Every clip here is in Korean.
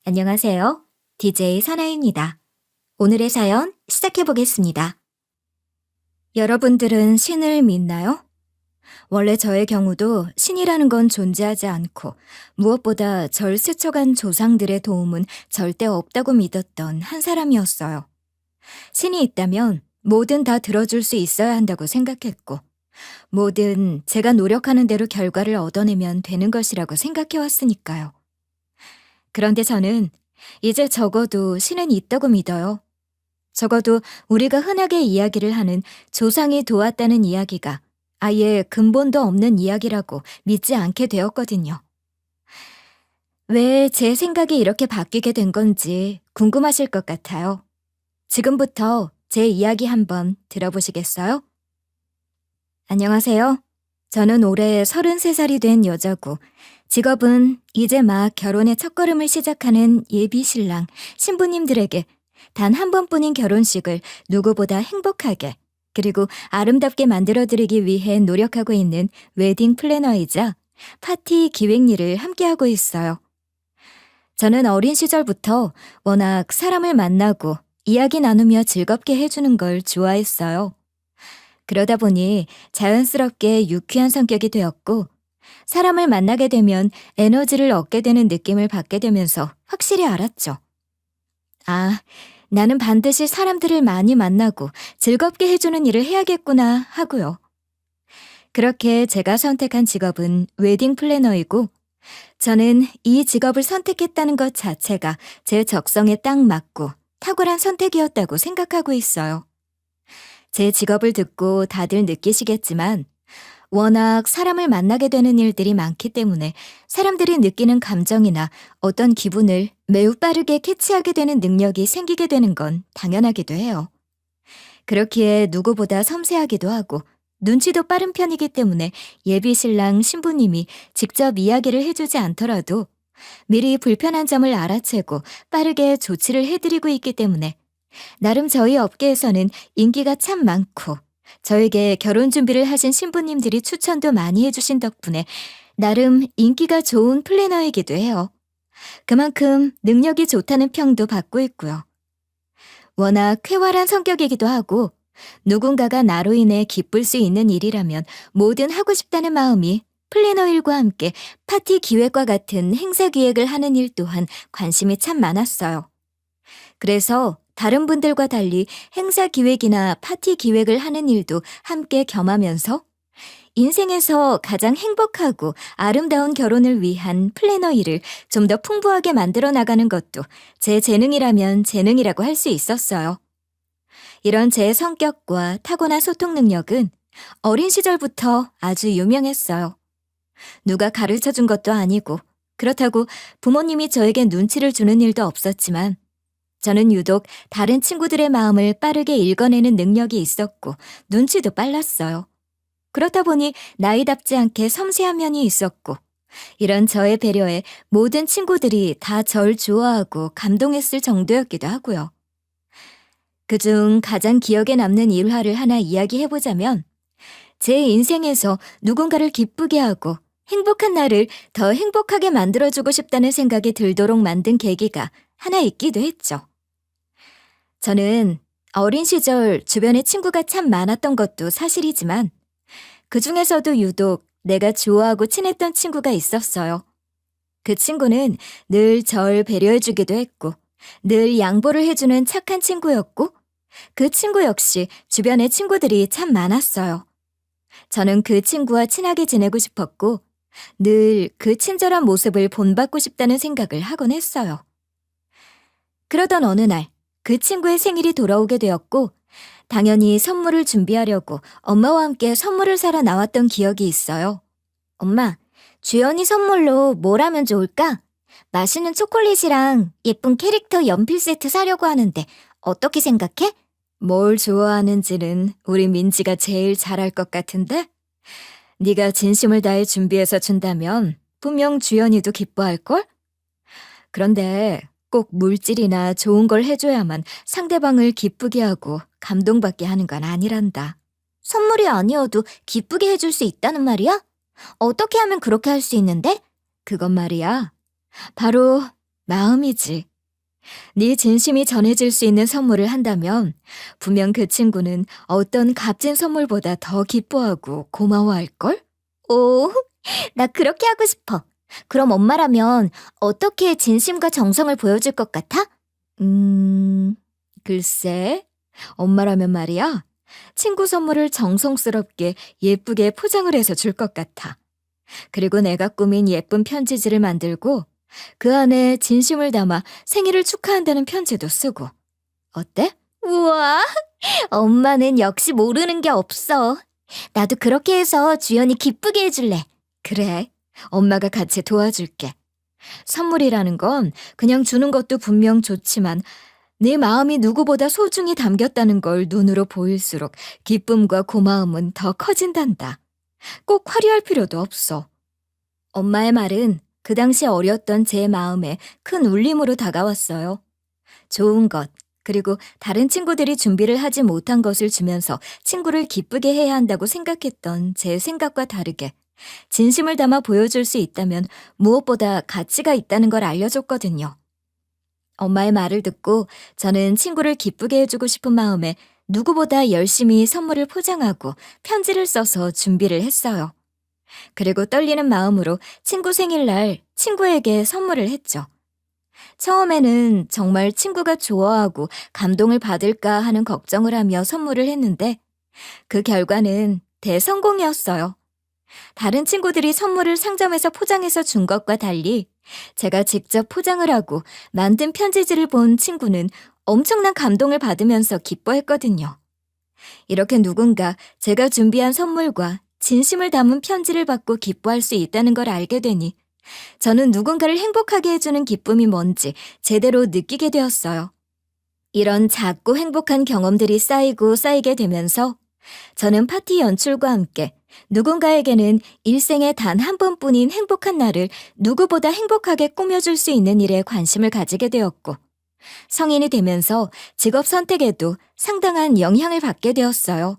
안녕하세요. DJ 사나입니다. 오늘의 사연 시작해 보겠습니다. 여러분들은 신을 믿나요? 원래 저의 경우도 신이라는 건 존재하지 않고 무엇보다 절 스쳐간 조상들의 도움은 절대 없다고 믿었던 한 사람이었어요. 신이 있다면 뭐든 다 들어줄 수 있어야 한다고 생각했고, 뭐든 제가 노력하는 대로 결과를 얻어내면 되는 것이라고 생각해 왔으니까요. 그런데 저는 이제 적어도 신은 있다고 믿어요. 적어도 우리가 흔하게 이야기를 하는 조상이 도왔다는 이야기가 아예 근본도 없는 이야기라고 믿지 않게 되었거든요. 왜 제 생각이 이렇게 바뀌게 된 건지 궁금하실 것 같아요. 지금부터 제 이야기 한번 들어보시겠어요? 안녕하세요. 저는 올해 33살이 된 여자고, 직업은 이제 막 결혼의 첫걸음을 시작하는 예비 신랑, 신부님들에게 단 한 번뿐인 결혼식을 누구보다 행복하게, 그리고 아름답게 만들어드리기 위해 노력하고 있는 웨딩 플래너이자 파티 기획 일을 함께하고 있어요. 저는 어린 시절부터 워낙 사람을 만나고 이야기 나누며 즐겁게 해주는 걸 좋아했어요. 그러다 보니 자연스럽게 유쾌한 성격이 되었고, 사람을 만나게 되면 에너지를 얻게 되는 느낌을 받게 되면서 확실히 알았죠. 아, 나는 반드시 사람들을 많이 만나고 즐겁게 해주는 일을 해야겠구나 하고요. 그렇게 제가 선택한 직업은 웨딩 플래너이고, 저는 이 직업을 선택했다는 것 자체가 제 적성에 딱 맞고 탁월한 선택이었다고 생각하고 있어요. 제 직업을 듣고 다들 느끼시겠지만, 워낙 사람을 만나게 되는 일들이 많기 때문에 사람들이 느끼는 감정이나 어떤 기분을 매우 빠르게 캐치하게 되는 능력이 생기게 되는 건 당연하기도 해요. 그렇기에 누구보다 섬세하기도 하고 눈치도 빠른 편이기 때문에 예비 신랑 신부님이 직접 이야기를 해주지 않더라도 미리 불편한 점을 알아채고 빠르게 조치를 해드리고 있기 때문에 나름 저희 업계에서는 인기가 참 많고, 저에게 결혼 준비를 하신 신부님들이 추천도 많이 해주신 덕분에 나름 인기가 좋은 플래너이기도 해요. 그만큼 능력이 좋다는 평도 받고 있고요. 워낙 쾌활한 성격이기도 하고, 누군가가 나로 인해 기쁠 수 있는 일이라면 뭐든 하고 싶다는 마음이 플래너 일과 함께 파티 기획과 같은 행사 기획을 하는 일 또한 관심이 참 많았어요. 그래서 다른 분들과 달리 행사 기획이나 파티 기획을 하는 일도 함께 겸하면서 인생에서 가장 행복하고 아름다운 결혼을 위한 플래너 일을 좀 더 풍부하게 만들어 나가는 것도 제 재능이라면 재능이라고 할 수 있었어요. 이런 제 성격과 타고난 소통 능력은 어린 시절부터 아주 유명했어요. 누가 가르쳐 준 것도 아니고, 그렇다고 부모님이 저에게 눈치를 주는 일도 없었지만, 저는 유독 다른 친구들의 마음을 빠르게 읽어내는 능력이 있었고 눈치도 빨랐어요. 그렇다 보니 나이답지 않게 섬세한 면이 있었고, 이런 저의 배려에 모든 친구들이 다 절 좋아하고 감동했을 정도였기도 하고요. 그중 가장 기억에 남는 일화를 하나 이야기해보자면, 제 인생에서 누군가를 기쁘게 하고 행복한 날을 더 행복하게 만들어주고 싶다는 생각이 들도록 만든 계기가 하나 있기도 했죠. 저는 어린 시절 주변에 친구가 참 많았던 것도 사실이지만, 그 중에서도 유독 내가 좋아하고 친했던 친구가 있었어요. 그 친구는 늘 절 배려해주기도 했고, 늘 양보를 해주는 착한 친구였고, 그 친구 역시 주변에 친구들이 참 많았어요. 저는 그 친구와 친하게 지내고 싶었고, 늘 그 친절한 모습을 본받고 싶다는 생각을 하곤 했어요. 그러던 어느 날, 그 친구의 생일이 돌아오게 되었고, 당연히 선물을 준비하려고 엄마와 함께 선물을 사러 나왔던 기억이 있어요. 엄마, 주연이 선물로 뭘 하면 좋을까? 맛있는 초콜릿이랑 예쁜 캐릭터 연필 세트 사려고 하는데 어떻게 생각해? 뭘 좋아하는지는 우리 민지가 제일 잘할 것 같은데? 네가 진심을 다해 준비해서 준다면 분명 주연이도 기뻐할걸? 그런데 꼭 물질이나 좋은 걸 해줘야만 상대방을 기쁘게 하고 감동받게 하는 건 아니란다. 선물이 아니어도 기쁘게 해줄 수 있다는 말이야? 어떻게 하면 그렇게 할 수 있는데? 그건 말이야, 바로 마음이지. 네 진심이 전해질 수 있는 선물을 한다면 분명 그 친구는 어떤 값진 선물보다 더 기뻐하고 고마워할걸? 오, 나 그렇게 하고 싶어. 그럼 엄마라면 어떻게 진심과 정성을 보여줄 것 같아? 글쎄, 엄마라면 말이야. 친구 선물을 정성스럽게 예쁘게 포장을 해서 줄 것 같아. 그리고 내가 꾸민 예쁜 편지지를 만들고 그 안에 진심을 담아 생일을 축하한다는 편지도 쓰고. 어때? 우와, 엄마는 역시 모르는 게 없어. 나도 그렇게 해서 주연이 기쁘게 해줄래. 그래, 엄마가 같이 도와줄게. 선물이라는 건 그냥 주는 것도 분명 좋지만 내 마음이 누구보다 소중히 담겼다는 걸 눈으로 보일수록 기쁨과 고마움은 더 커진단다. 꼭 화려할 필요도 없어. 엄마의 말은 그 당시 어렸던 제 마음에 큰 울림으로 다가왔어요. 좋은 것, 그리고 다른 친구들이 준비를 하지 못한 것을 주면서 친구를 기쁘게 해야 한다고 생각했던 제 생각과 다르게 진심을 담아 보여줄 수 있다면 무엇보다 가치가 있다는 걸 알려줬거든요. 엄마의 말을 듣고 저는 친구를 기쁘게 해주고 싶은 마음에 누구보다 열심히 선물을 포장하고 편지를 써서 준비를 했어요. 그리고 떨리는 마음으로 친구 생일날 친구에게 선물을 했죠. 처음에는 정말 친구가 좋아하고 감동을 받을까 하는 걱정을 하며 선물을 했는데 그 결과는 대성공이었어요. 다른 친구들이 선물을 상점에서 포장해서 준 것과 달리 제가 직접 포장을 하고 만든 편지지를 본 친구는 엄청난 감동을 받으면서 기뻐했거든요. 이렇게 누군가 제가 준비한 선물과 진심을 담은 편지를 받고 기뻐할 수 있다는 걸 알게 되니 저는 누군가를 행복하게 해주는 기쁨이 뭔지 제대로 느끼게 되었어요. 이런 작고 행복한 경험들이 쌓이고 쌓이게 되면서 저는 파티 연출과 함께 누군가에게는 일생에 단 한 번뿐인 행복한 날을 누구보다 행복하게 꾸며줄 수 있는 일에 관심을 가지게 되었고 성인이 되면서 직업 선택에도 상당한 영향을 받게 되었어요.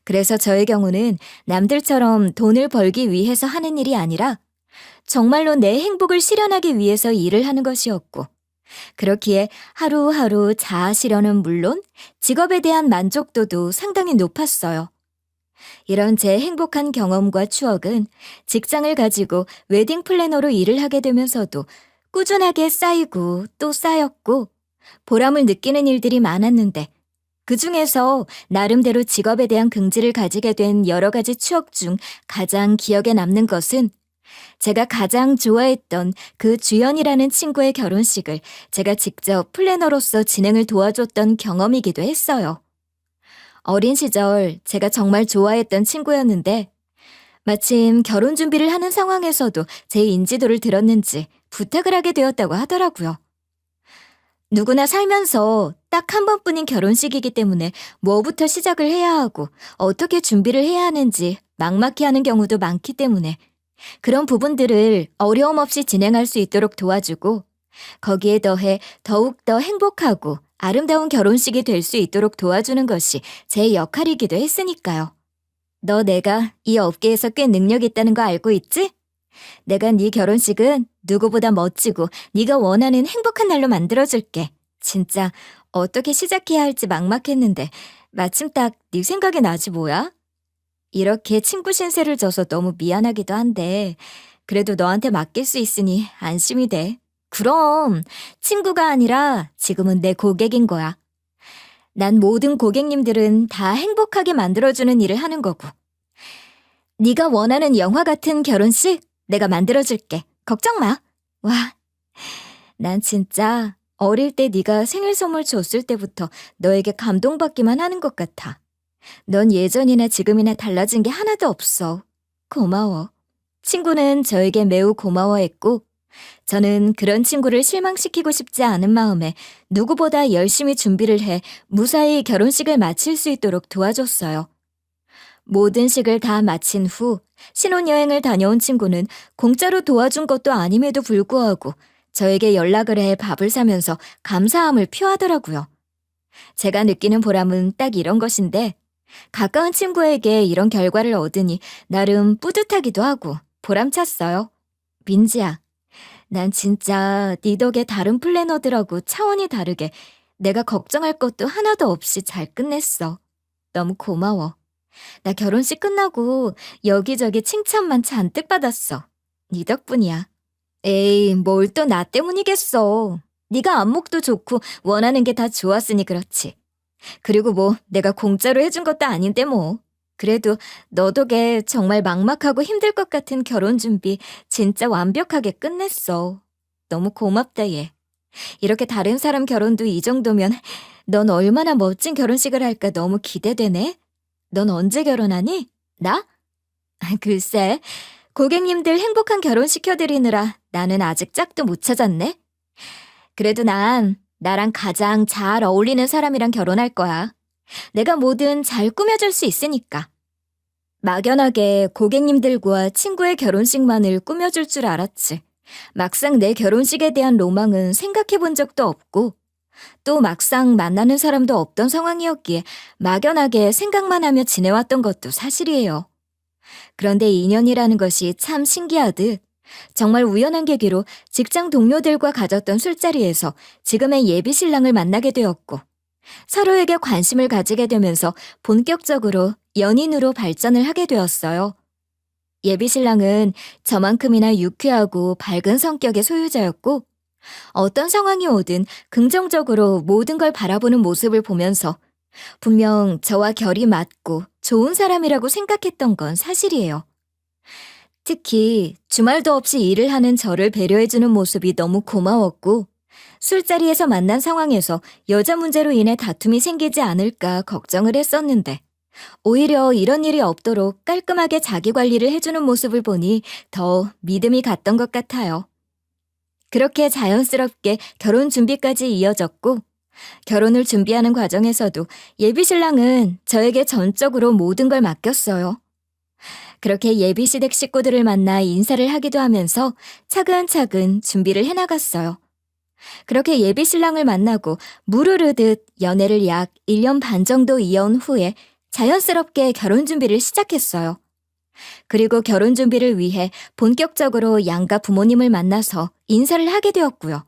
그래서 저의 경우는 남들처럼 돈을 벌기 위해서 하는 일이 아니라 정말로 내 행복을 실현하기 위해서 일을 하는 것이었고 그렇기에 하루하루 자아 실현은 물론 직업에 대한 만족도도 상당히 높았어요. 이런 제 행복한 경험과 추억은 직장을 가지고 웨딩 플래너로 일을 하게 되면서도 꾸준하게 쌓이고 또 쌓였고 보람을 느끼는 일들이 많았는데 그 중에서 나름대로 직업에 대한 긍지를 가지게 된 여러 가지 추억 중 가장 기억에 남는 것은 제가 가장 좋아했던 그 주연이라는 친구의 결혼식을 제가 직접 플래너로서 진행을 도와줬던 경험이기도 했어요. 어린 시절 제가 정말 좋아했던 친구였는데 마침 결혼 준비를 하는 상황에서도 제 인지도를 들었는지 부탁을 하게 되었다고 하더라고요. 누구나 살면서 딱 한 번뿐인 결혼식이기 때문에 뭐부터 시작을 해야 하고 어떻게 준비를 해야 하는지 막막해 하는 경우도 많기 때문에 그런 부분들을 어려움 없이 진행할 수 있도록 도와주고 거기에 더해 더욱더 행복하고 아름다운 결혼식이 될 수 있도록 도와주는 것이 제 역할이기도 했으니까요. 너 내가 이 업계에서 꽤 능력 있다는 거 알고 있지? 내가 네 결혼식은 누구보다 멋지고 네가 원하는 행복한 날로 만들어줄게. 진짜 어떻게 시작해야 할지 막막했는데 마침 딱 네 생각이 나지 뭐야? 이렇게 친구 신세를 져서 너무 미안하기도 한데 그래도 너한테 맡길 수 있으니 안심이 돼. 그럼 친구가 아니라 지금은 내 고객인 거야. 난 모든 고객님들은 다 행복하게 만들어주는 일을 하는 거고. 네가 원하는 영화 같은 결혼식 내가 만들어줄게. 걱정 마. 와, 난 진짜 어릴 때 네가 생일 선물 줬을 때부터 너에게 감동받기만 하는 것 같아. 넌 예전이나 지금이나 달라진 게 하나도 없어. 고마워. 친구는 저에게 매우 고마워했고 저는 그런 친구를 실망시키고 싶지 않은 마음에 누구보다 열심히 준비를 해 무사히 결혼식을 마칠 수 있도록 도와줬어요. 모든 식을 다 마친 후 신혼여행을 다녀온 친구는 공짜로 도와준 것도 아님에도 불구하고 저에게 연락을 해 밥을 사면서 감사함을 표하더라고요. 제가 느끼는 보람은 딱 이런 것인데 가까운 친구에게 이런 결과를 얻으니 나름 뿌듯하기도 하고 보람찼어요. 민지야, 난 진짜 네 덕에 다른 플래너들하고 차원이 다르게 내가 걱정할 것도 하나도 없이 잘 끝냈어. 너무 고마워. 나 결혼식 끝나고 여기저기 칭찬만 잔뜩 받았어. 네 덕분이야. 에이, 뭘 또 나 때문이겠어. 네가 안목도 좋고 원하는 게 다 좋았으니 그렇지. 그리고 뭐 내가 공짜로 해준 것도 아닌데 뭐. 그래도 너 덕에 정말 막막하고 힘들 것 같은 결혼 준비 진짜 완벽하게 끝냈어. 너무 고맙다 얘. 이렇게 다른 사람 결혼도 이 정도면 넌 얼마나 멋진 결혼식을 할까 너무 기대되네. 넌 언제 결혼하니? 나? 글쎄, 고객님들 행복한 결혼 시켜드리느라 나는 아직 짝도 못 찾았네. 그래도 난 나랑 가장 잘 어울리는 사람이랑 결혼할 거야. 내가 뭐든 잘 꾸며줄 수 있으니까. 막연하게 고객님들과 친구의 결혼식만을 꾸며줄 줄 알았지. 막상 내 결혼식에 대한 로망은 생각해 본 적도 없고, 또 막상 만나는 사람도 없던 상황이었기에 막연하게 생각만 하며 지내왔던 것도 사실이에요. 그런데 인연이라는 것이 참 신기하듯 정말 우연한 계기로 직장 동료들과 가졌던 술자리에서 지금의 예비 신랑을 만나게 되었고 서로에게 관심을 가지게 되면서 본격적으로 연인으로 발전을 하게 되었어요. 예비 신랑은 저만큼이나 유쾌하고 밝은 성격의 소유자였고 어떤 상황이 오든 긍정적으로 모든 걸 바라보는 모습을 보면서 분명 저와 결이 맞고 좋은 사람이라고 생각했던 건 사실이에요. 특히 주말도 없이 일을 하는 저를 배려해주는 모습이 너무 고마웠고 술자리에서 만난 상황에서 여자 문제로 인해 다툼이 생기지 않을까 걱정을 했었는데 오히려 이런 일이 없도록 깔끔하게 자기 관리를 해주는 모습을 보니 더 믿음이 갔던 것 같아요. 그렇게 자연스럽게 결혼 준비까지 이어졌고 결혼을 준비하는 과정에서도 예비 신랑은 저에게 전적으로 모든 걸 맡겼어요. 그렇게 예비 시댁 식구들을 만나 인사를 하기도 하면서 차근차근 준비를 해나갔어요. 그렇게 예비 신랑을 만나고 물 흐르듯 연애를 약 1년 반 정도 이어온 후에 자연스럽게 결혼 준비를 시작했어요. 그리고 결혼 준비를 위해 본격적으로 양가 부모님을 만나서 인사를 하게 되었고요.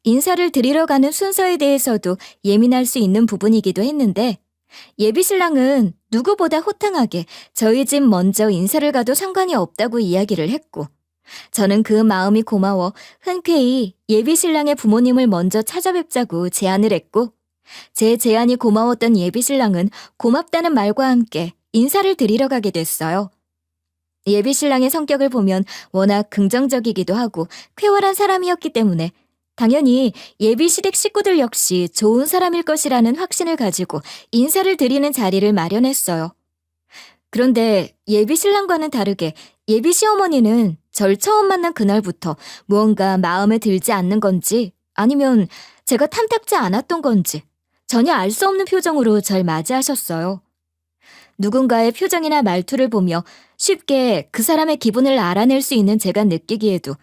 인사를 드리러 가는 순서에 대해서도 예민할 수 있는 부분이기도 했는데 예비 신랑은 누구보다 호탕하게 저희 집 먼저 인사를 가도 상관이 없다고 이야기를 했고 저는 그 마음이 고마워 흔쾌히 예비 신랑의 부모님을 먼저 찾아뵙자고 제안을 했고 제 제안이 고마웠던 예비 신랑은 고맙다는 말과 함께 인사를 드리러 가게 됐어요. 예비 신랑의 성격을 보면 워낙 긍정적이기도 하고 쾌활한 사람이었기 때문에 당연히 예비 시댁 식구들 역시 좋은 사람일 것이라는 확신을 가지고 인사를 드리는 자리를 마련했어요. 그런데 예비 신랑과는 다르게 예비 시어머니는 절 처음 만난 그날부터 무언가 마음에 들지 않는 건지 아니면 제가 탐탁지 않았던 건지 전혀 알 수 없는 표정으로 절 맞이하셨어요. 누군가의 표정이나 말투를 보며 쉽게 그 사람의 기분을 알아낼 수 있는 제가 느끼기에도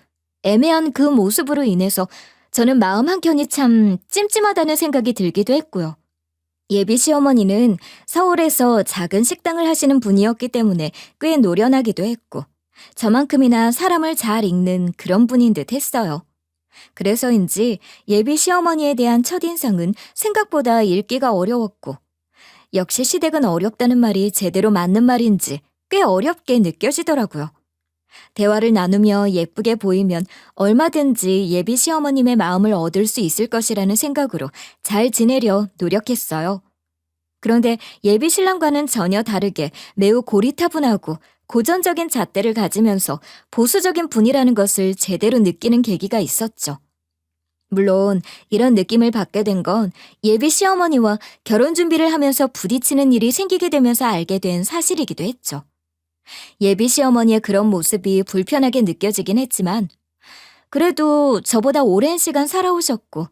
애매한 그 모습으로 인해서 저는 마음 한켠이 참 찜찜하다는 생각이 들기도 했고요. 예비 시어머니는 서울에서 작은 식당을 하시는 분이었기 때문에 꽤 노련하기도 했고 저만큼이나 사람을 잘 읽는 그런 분인 듯 했어요. 그래서인지 예비 시어머니에 대한 첫인상은 생각보다 읽기가 어려웠고 역시 시댁은 어렵다는 말이 제대로 맞는 말인지 꽤 어렵게 느껴지더라고요. 대화를 나누며 예쁘게 보이면 얼마든지 예비 시어머님의 마음을 얻을 수 있을 것이라는 생각으로 잘 지내려 노력했어요. 그런데 예비 신랑과는 전혀 다르게 매우 고리타분하고 고전적인 잣대를 가지면서 보수적인 분이라는 것을 제대로 느끼는 계기가 있었죠. 물론 이런 느낌을 받게 된 건 예비 시어머니와 결혼 준비를 하면서 부딪히는 일이 생기게 되면서 알게 된 사실이기도 했죠. 예비 시어머니의 그런 모습이 불편하게 느껴지긴 했지만 그래도 저보다 오랜 시간 살아오셨고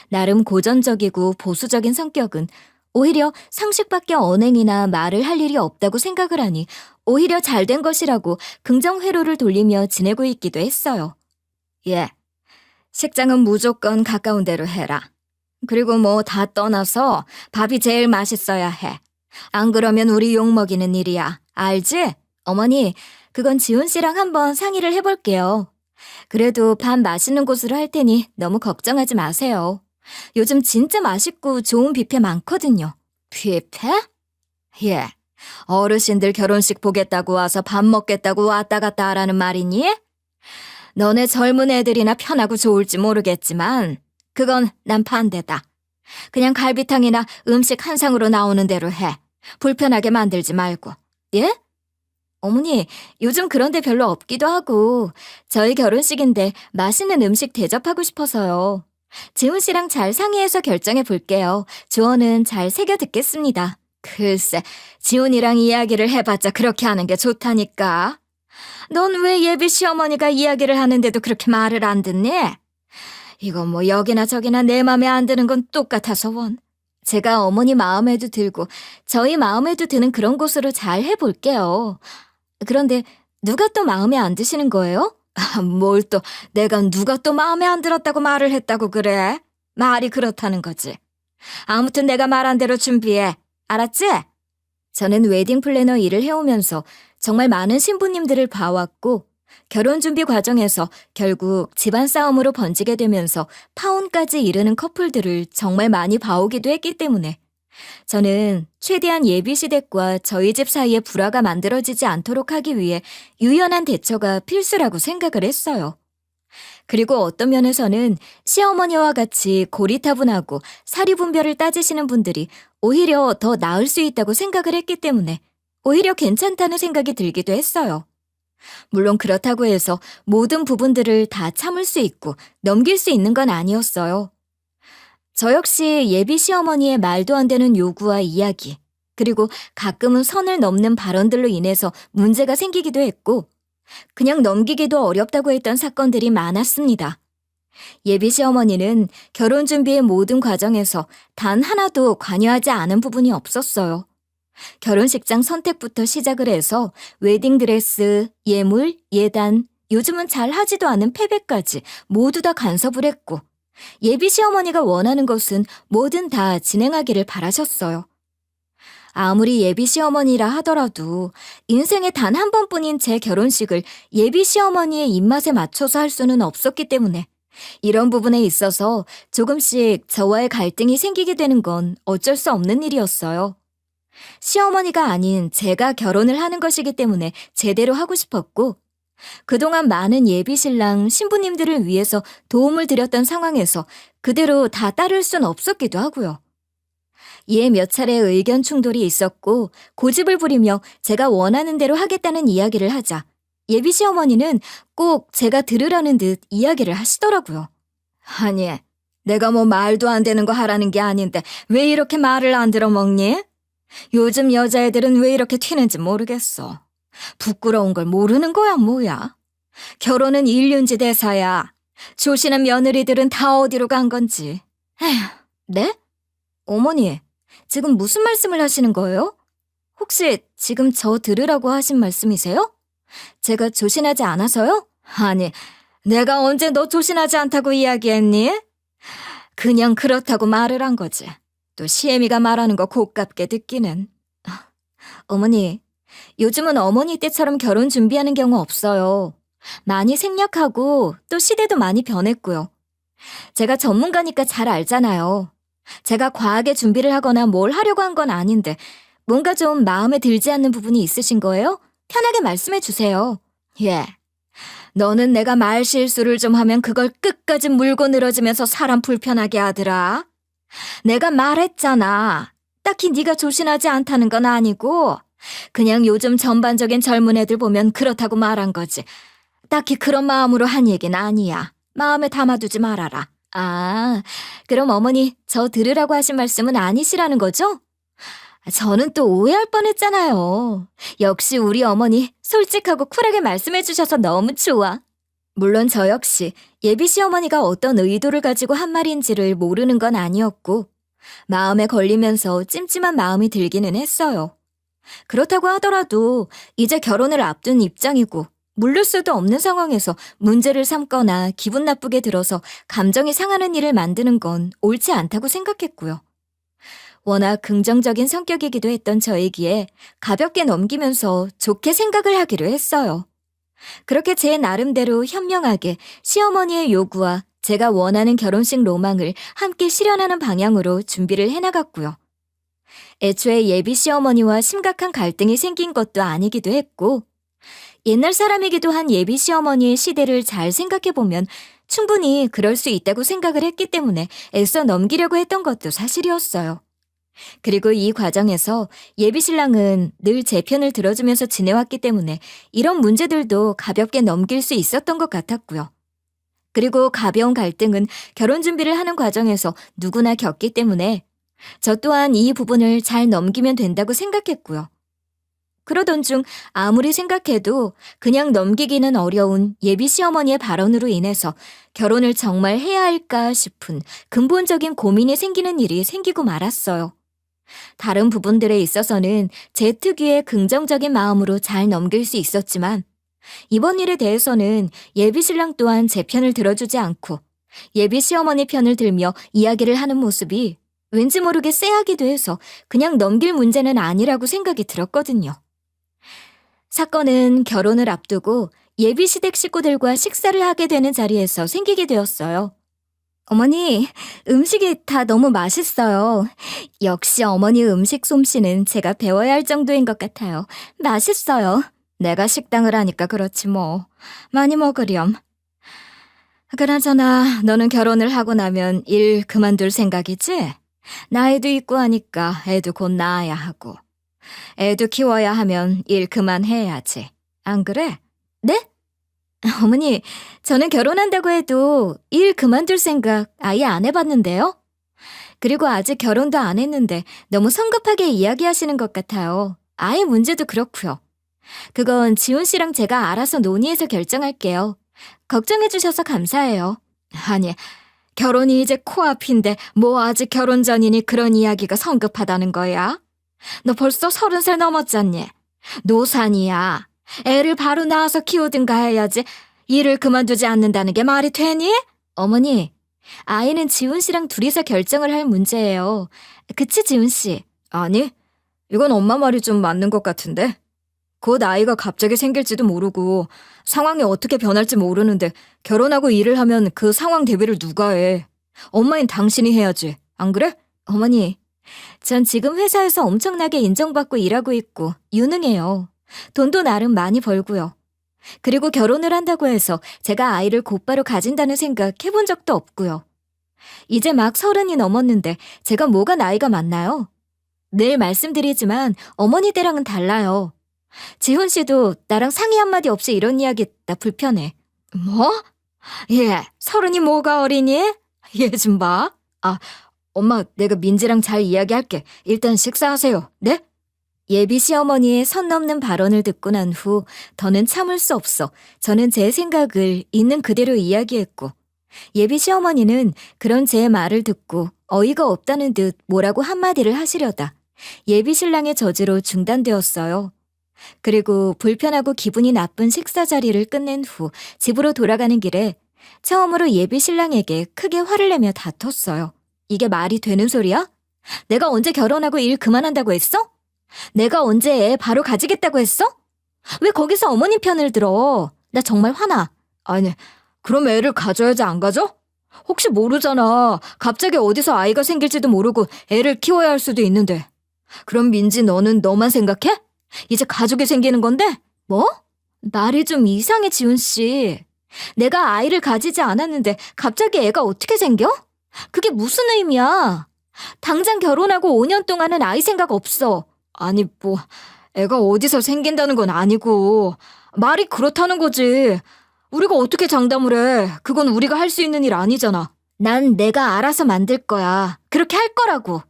나름 고전적이고 보수적인 성격은 오히려 상식밖에 언행이나 말을 할 일이 없다고 생각을 하니 오히려 잘된 것이라고 긍정 회로를 돌리며 지내고 있기도 했어요. 예, 식장은 무조건 가까운 데로 해라. 그리고 뭐 다 떠나서 밥이 제일 맛있어야 해. 안 그러면 우리 욕먹이는 일이야. 알지? 어머니, 그건 지훈 씨랑 한번 상의를 해볼게요. 그래도 밥 맛있는 곳으로 할 테니 너무 걱정하지 마세요. 요즘 진짜 맛있고 좋은 뷔페 많거든요. 뷔페? 예. 어르신들 결혼식 보겠다고 와서 밥 먹겠다고 왔다 갔다 하라는 말이니? 너네 젊은 애들이나 편하고 좋을지 모르겠지만 그건 난 반대다. 그냥 갈비탕이나 음식 한 상으로 나오는 대로 해. 불편하게 만들지 말고. 예? 어머니, 요즘 그런 데 별로 없기도 하고 저희 결혼식인데 맛있는 음식 대접하고 싶어서요. 지훈 씨랑 잘 상의해서 결정해 볼게요. 조언은 잘 새겨 듣겠습니다. 글쎄, 지훈이랑 이야기를 해봤자 그렇게 하는 게 좋다니까. 넌 왜 예비 시어머니가 이야기를 하는데도 그렇게 말을 안 듣니? 이건 뭐 여기나 저기나 내 맘에 안 드는 건 똑같아서 원. 제가 어머니 마음에도 들고 저희 마음에도 드는 그런 곳으로 잘 해볼게요. 그런데 누가 또 마음에 안 드시는 거예요? 뭘 또 내가 누가 또 마음에 안 들었다고 말을 했다고 그래? 말이 그렇다는 거지. 아무튼 내가 말한 대로 준비해. 알았지? 저는 웨딩 플래너 일을 해오면서 정말 많은 신부님들을 봐왔고 결혼 준비 과정에서 결국 집안 싸움으로 번지게 되면서 파혼까지 이르는 커플들을 정말 많이 봐오기도 했기 때문에 저는 최대한 예비 시댁과 저희 집 사이에 불화가 만들어지지 않도록 하기 위해 유연한 대처가 필수라고 생각을 했어요. 그리고 어떤 면에서는 시어머니와 같이 고리타분하고 사리분별을 따지시는 분들이 오히려 더 나을 수 있다고 생각을 했기 때문에 오히려 괜찮다는 생각이 들기도 했어요. 물론 그렇다고 해서 모든 부분들을 다 참을 수 있고 넘길 수 있는 건 아니었어요. 저 역시 예비 시어머니의 말도 안 되는 요구와 이야기, 그리고 가끔은 선을 넘는 발언들로 인해서 문제가 생기기도 했고 그냥 넘기기도 어렵다고 했던 사건들이 많았습니다. 예비 시어머니는 결혼 준비의 모든 과정에서 단 하나도 관여하지 않은 부분이 없었어요. 결혼식장 선택부터 시작을 해서 웨딩드레스, 예물, 예단, 요즘은 잘 하지도 않은 패배까지 모두 다 간섭을 했고 예비 시어머니가 원하는 것은 뭐든 다 진행하기를 바라셨어요. 아무리 예비 시어머니라 하더라도 인생에 단 한 번뿐인 제 결혼식을 예비 시어머니의 입맛에 맞춰서 할 수는 없었기 때문에 이런 부분에 있어서 조금씩 저와의 갈등이 생기게 되는 건 어쩔 수 없는 일이었어요. 시어머니가 아닌 제가 결혼을 하는 것이기 때문에 제대로 하고 싶었고 그동안 많은 예비 신랑 신부님들을 위해서 도움을 드렸던 상황에서 그대로 다 따를 순 없었기도 하고요. 이에 몇 차례 의견 충돌이 있었고 고집을 부리며 제가 원하는 대로 하겠다는 이야기를 하자 예비 시어머니는 꼭 제가 들으라는 듯 이야기를 하시더라고요. 아니, 내가 뭐 말도 안 되는 거 하라는 게 아닌데 왜 이렇게 말을 안 들어먹니? 요즘 여자애들은 왜 이렇게 튀는지 모르겠어. 부끄러운 걸 모르는 거야 뭐야. 결혼은 일륜지 대사야. 조시는 며느리들은 다 어디로 간 건지. 에휴, 네? 어머니, 지금 무슨 말씀을 하시는 거예요? 혹시 지금 저 들으라고 하신 말씀이세요? 제가 조신하지 않아서요? 아니, 내가 언제 너 조신하지 않다고 이야기했니? 그냥 그렇다고 말을 한 거지. 또 시애미가 말하는 거 고깝게 듣기는. 어머니, 요즘은 어머니 때처럼 결혼 준비하는 경우 없어요. 많이 생략하고 또 시대도 많이 변했고요. 제가 전문가니까 잘 알잖아요. 제가 과하게 준비를 하거나 뭘 하려고 한 건 아닌데 뭔가 좀 마음에 들지 않는 부분이 있으신 거예요? 편하게 말씀해 주세요. 예. 너는 내가 말 실수를 좀 하면 그걸 끝까지 물고 늘어지면서 사람 불편하게 하더라. 내가 말했잖아. 딱히 네가 조신하지 않다는 건 아니고 그냥 요즘 전반적인 젊은 애들 보면 그렇다고 말한 거지. 딱히 그런 마음으로 한 얘기는 아니야. 마음에 담아두지 말아라. 아, 그럼 어머니 저 들으라고 하신 말씀은 아니시라는 거죠? 저는 또 오해할 뻔했잖아요. 역시 우리 어머니 솔직하고 쿨하게 말씀해 주셔서 너무 좋아. 물론 저 역시 예비 시어머니가 어떤 의도를 가지고 한 말인지를 모르는 건 아니었고 마음에 걸리면서 찜찜한 마음이 들기는 했어요. 그렇다고 하더라도 이제 결혼을 앞둔 입장이고 물를 수도 없는 상황에서 문제를 삼거나 기분 나쁘게 들어서 감정이 상하는 일을 만드는 건 옳지 않다고 생각했고요. 워낙 긍정적인 성격이기도 했던 저이기에 가볍게 넘기면서 좋게 생각을 하기로 했어요. 그렇게 제 나름대로 현명하게 시어머니의 요구와 제가 원하는 결혼식 로망을 함께 실현하는 방향으로 준비를 해나갔고요. 애초에 예비 시어머니와 심각한 갈등이 생긴 것도 아니기도 했고, 옛날 사람이기도 한 예비 시어머니의 시대를 잘 생각해보면 충분히 그럴 수 있다고 생각을 했기 때문에 애써 넘기려고 했던 것도 사실이었어요. 그리고 이 과정에서 예비 신랑은 늘 제 편을 들어주면서 지내왔기 때문에 이런 문제들도 가볍게 넘길 수 있었던 것 같았고요. 그리고 가벼운 갈등은 결혼 준비를 하는 과정에서 누구나 겪기 때문에 저 또한 이 부분을 잘 넘기면 된다고 생각했고요. 그러던 중 아무리 생각해도 그냥 넘기기는 어려운 예비 시어머니의 발언으로 인해서 결혼을 정말 해야 할까 싶은 근본적인 고민이 생기는 일이 생기고 말았어요. 다른 부분들에 있어서는 제 특유의 긍정적인 마음으로 잘 넘길 수 있었지만 이번 일에 대해서는 예비 신랑 또한 제 편을 들어주지 않고 예비 시어머니 편을 들며 이야기를 하는 모습이 왠지 모르게 쎄하기도 해서 그냥 넘길 문제는 아니라고 생각이 들었거든요. 사건은 결혼을 앞두고 예비 시댁 식구들과 식사를 하게 되는 자리에서 생기게 되었어요. 어머니, 음식이 다 너무 맛있어요. 역시 어머니 음식 솜씨는 제가 배워야 할 정도인 것 같아요. 맛있어요. 내가 식당을 하니까 그렇지 뭐. 많이 먹으렴. 그나저나 너는 결혼을 하고 나면 일 그만둘 생각이지? 나이도 있고 하니까 애도 곧 낳아야 하고. 애도 키워야 하면 일 그만해야지. 안 그래? 네? 어머니, 저는 결혼한다고 해도 일 그만둘 생각 아예 안 해봤는데요? 그리고 아직 결혼도 안 했는데 너무 성급하게 이야기하시는 것 같아요. 아이 문제도 그렇고요. 그건 지훈 씨랑 제가 알아서 논의해서 결정할게요. 걱정해 주셔서 감사해요. 아니, 결혼이 이제 코앞인데 뭐 아직 결혼 전이니 그런 이야기가 성급하다는 거야? 너 벌써 30살 넘었잖니? 노산이야. 애를 바로 낳아서 키우든가 해야지 일을 그만두지 않는다는 게 말이 되니? 어머니, 아이는 지훈 씨랑 둘이서 결정을 할 문제예요. 그치, 지훈 씨? 아니, 이건 엄마 말이 좀 맞는 것 같은데. 곧 아이가 갑자기 생길지도 모르고 상황이 어떻게 변할지 모르는데 결혼하고 일을 하면 그 상황 대비를 누가 해? 엄마인 당신이 해야지. 안 그래? 어머니, 전 지금 회사에서 엄청나게 인정받고 일하고 있고 유능해요. 돈도 나름 많이 벌고요. 그리고 결혼을 한다고 해서 제가 아이를 곧바로 가진다는 생각 해본 적도 없고요. 이제 막 30이 넘었는데 제가 뭐가 나이가 많나요? 늘 말씀드리지만 어머니 때랑은 달라요. 지훈 씨도 나랑 상의 한마디 없이 이런 이야기 나 불편해. 뭐? 얘, 30이 뭐가 어리니? 얘 좀 봐. 아, 엄마, 내가 민지랑 잘 이야기할게. 일단 식사하세요. 네? 예비 시어머니의 선 넘는 발언을 듣고 난 후 더는 참을 수 없어 저는 제 생각을 있는 그대로 이야기했고 예비 시어머니는 그런 제 말을 듣고 어이가 없다는 듯 뭐라고 한마디를 하시려다 예비 신랑의 저지로 중단되었어요. 그리고 불편하고 기분이 나쁜 식사 자리를 끝낸 후 집으로 돌아가는 길에 처음으로 예비 신랑에게 크게 화를 내며 다퉜어요. 이게 말이 되는 소리야? 내가 언제 결혼하고 일 그만한다고 했어? 내가 언제 애 바로 가지겠다고 했어? 왜 거기서 어머니 편을 들어? 나 정말 화나. 아니, 그럼 애를 가져야지 안 가져? 혹시 모르잖아. 갑자기 어디서 아이가 생길지도 모르고 애를 키워야 할 수도 있는데. 그럼 민지 너는 너만 생각해? 이제 가족이 생기는 건데? 뭐? 말이 좀 이상해, 지훈 씨. 내가 아이를 가지지 않았는데 갑자기 애가 어떻게 생겨? 그게 무슨 의미야? 당장 결혼하고 5년 동안은 아이 생각 없어. 아니, 뭐, 애가 어디서 생긴다는 건 아니고, 말이 그렇다는 거지. 우리가 어떻게 장담을 해. 그건 우리가 할 수 있는 일 아니잖아. 난 내가 알아서 만들 거야. 그렇게 할 거라고.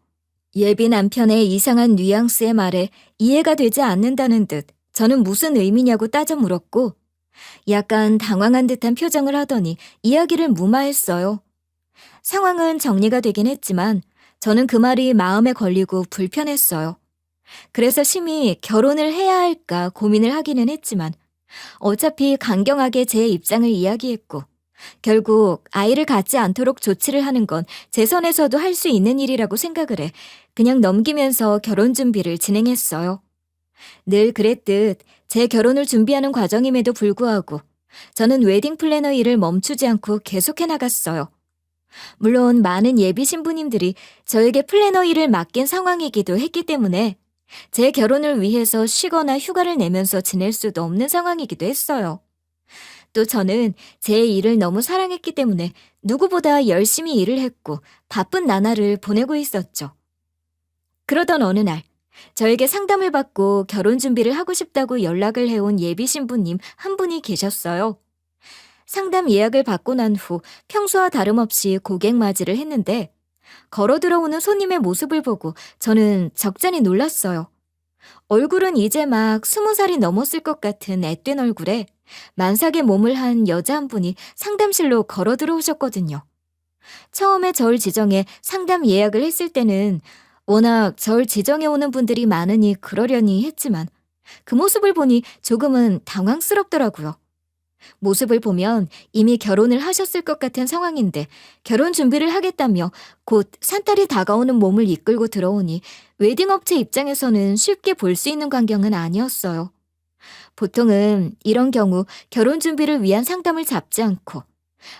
예비 남편의 이상한 뉘앙스의 말에 이해가 되지 않는다는 듯 저는 무슨 의미냐고 따져 물었고, 약간 당황한 듯한 표정을 하더니 이야기를 무마했어요. 상황은 정리가 되긴 했지만 저는 그 말이 마음에 걸리고 불편했어요. 그래서 심히 결혼을 해야 할까 고민을 하기는 했지만 어차피 강경하게 제 입장을 이야기했고 결국 아이를 갖지 않도록 조치를 하는 건 제 선에서도 할 수 있는 일이라고 생각을 해 그냥 넘기면서 결혼 준비를 진행했어요. 늘 그랬듯 제 결혼을 준비하는 과정임에도 불구하고 저는 웨딩 플래너 일을 멈추지 않고 계속해 나갔어요. 물론 많은 예비 신부님들이 저에게 플래너 일을 맡긴 상황이기도 했기 때문에 제 결혼을 위해서 쉬거나 휴가를 내면서 지낼 수도 없는 상황이기도 했어요. 또 저는 제 일을 너무 사랑했기 때문에 누구보다 열심히 일을 했고 바쁜 나날을 보내고 있었죠. 그러던 어느 날, 저에게 상담을 받고 결혼 준비를 하고 싶다고 연락을 해온 예비 신부님 한 분이 계셨어요. 상담 예약을 받고 난 후 평소와 다름없이 고객 맞이를 했는데 걸어 들어오는 손님의 모습을 보고 저는 적잖이 놀랐어요. 얼굴은 이제 막 20살이 넘었을 것 같은 앳된 얼굴에 만삭의 몸을 한 여자 한 분이 상담실로 걸어 들어오셨거든요. 처음에 절 지정해 상담 예약을 했을 때는 워낙 절 지정해 오는 분들이 많으니 그러려니 했지만 그 모습을 보니 조금은 당황스럽더라고요. 모습을 보면 이미 결혼을 하셨을 것 같은 상황인데 결혼 준비를 하겠다며 곧 산딸이 다가오는 몸을 이끌고 들어오니 웨딩업체 입장에서는 쉽게 볼 수 있는 광경은 아니었어요. 보통은 이런 경우 결혼 준비를 위한 상담을 잡지 않고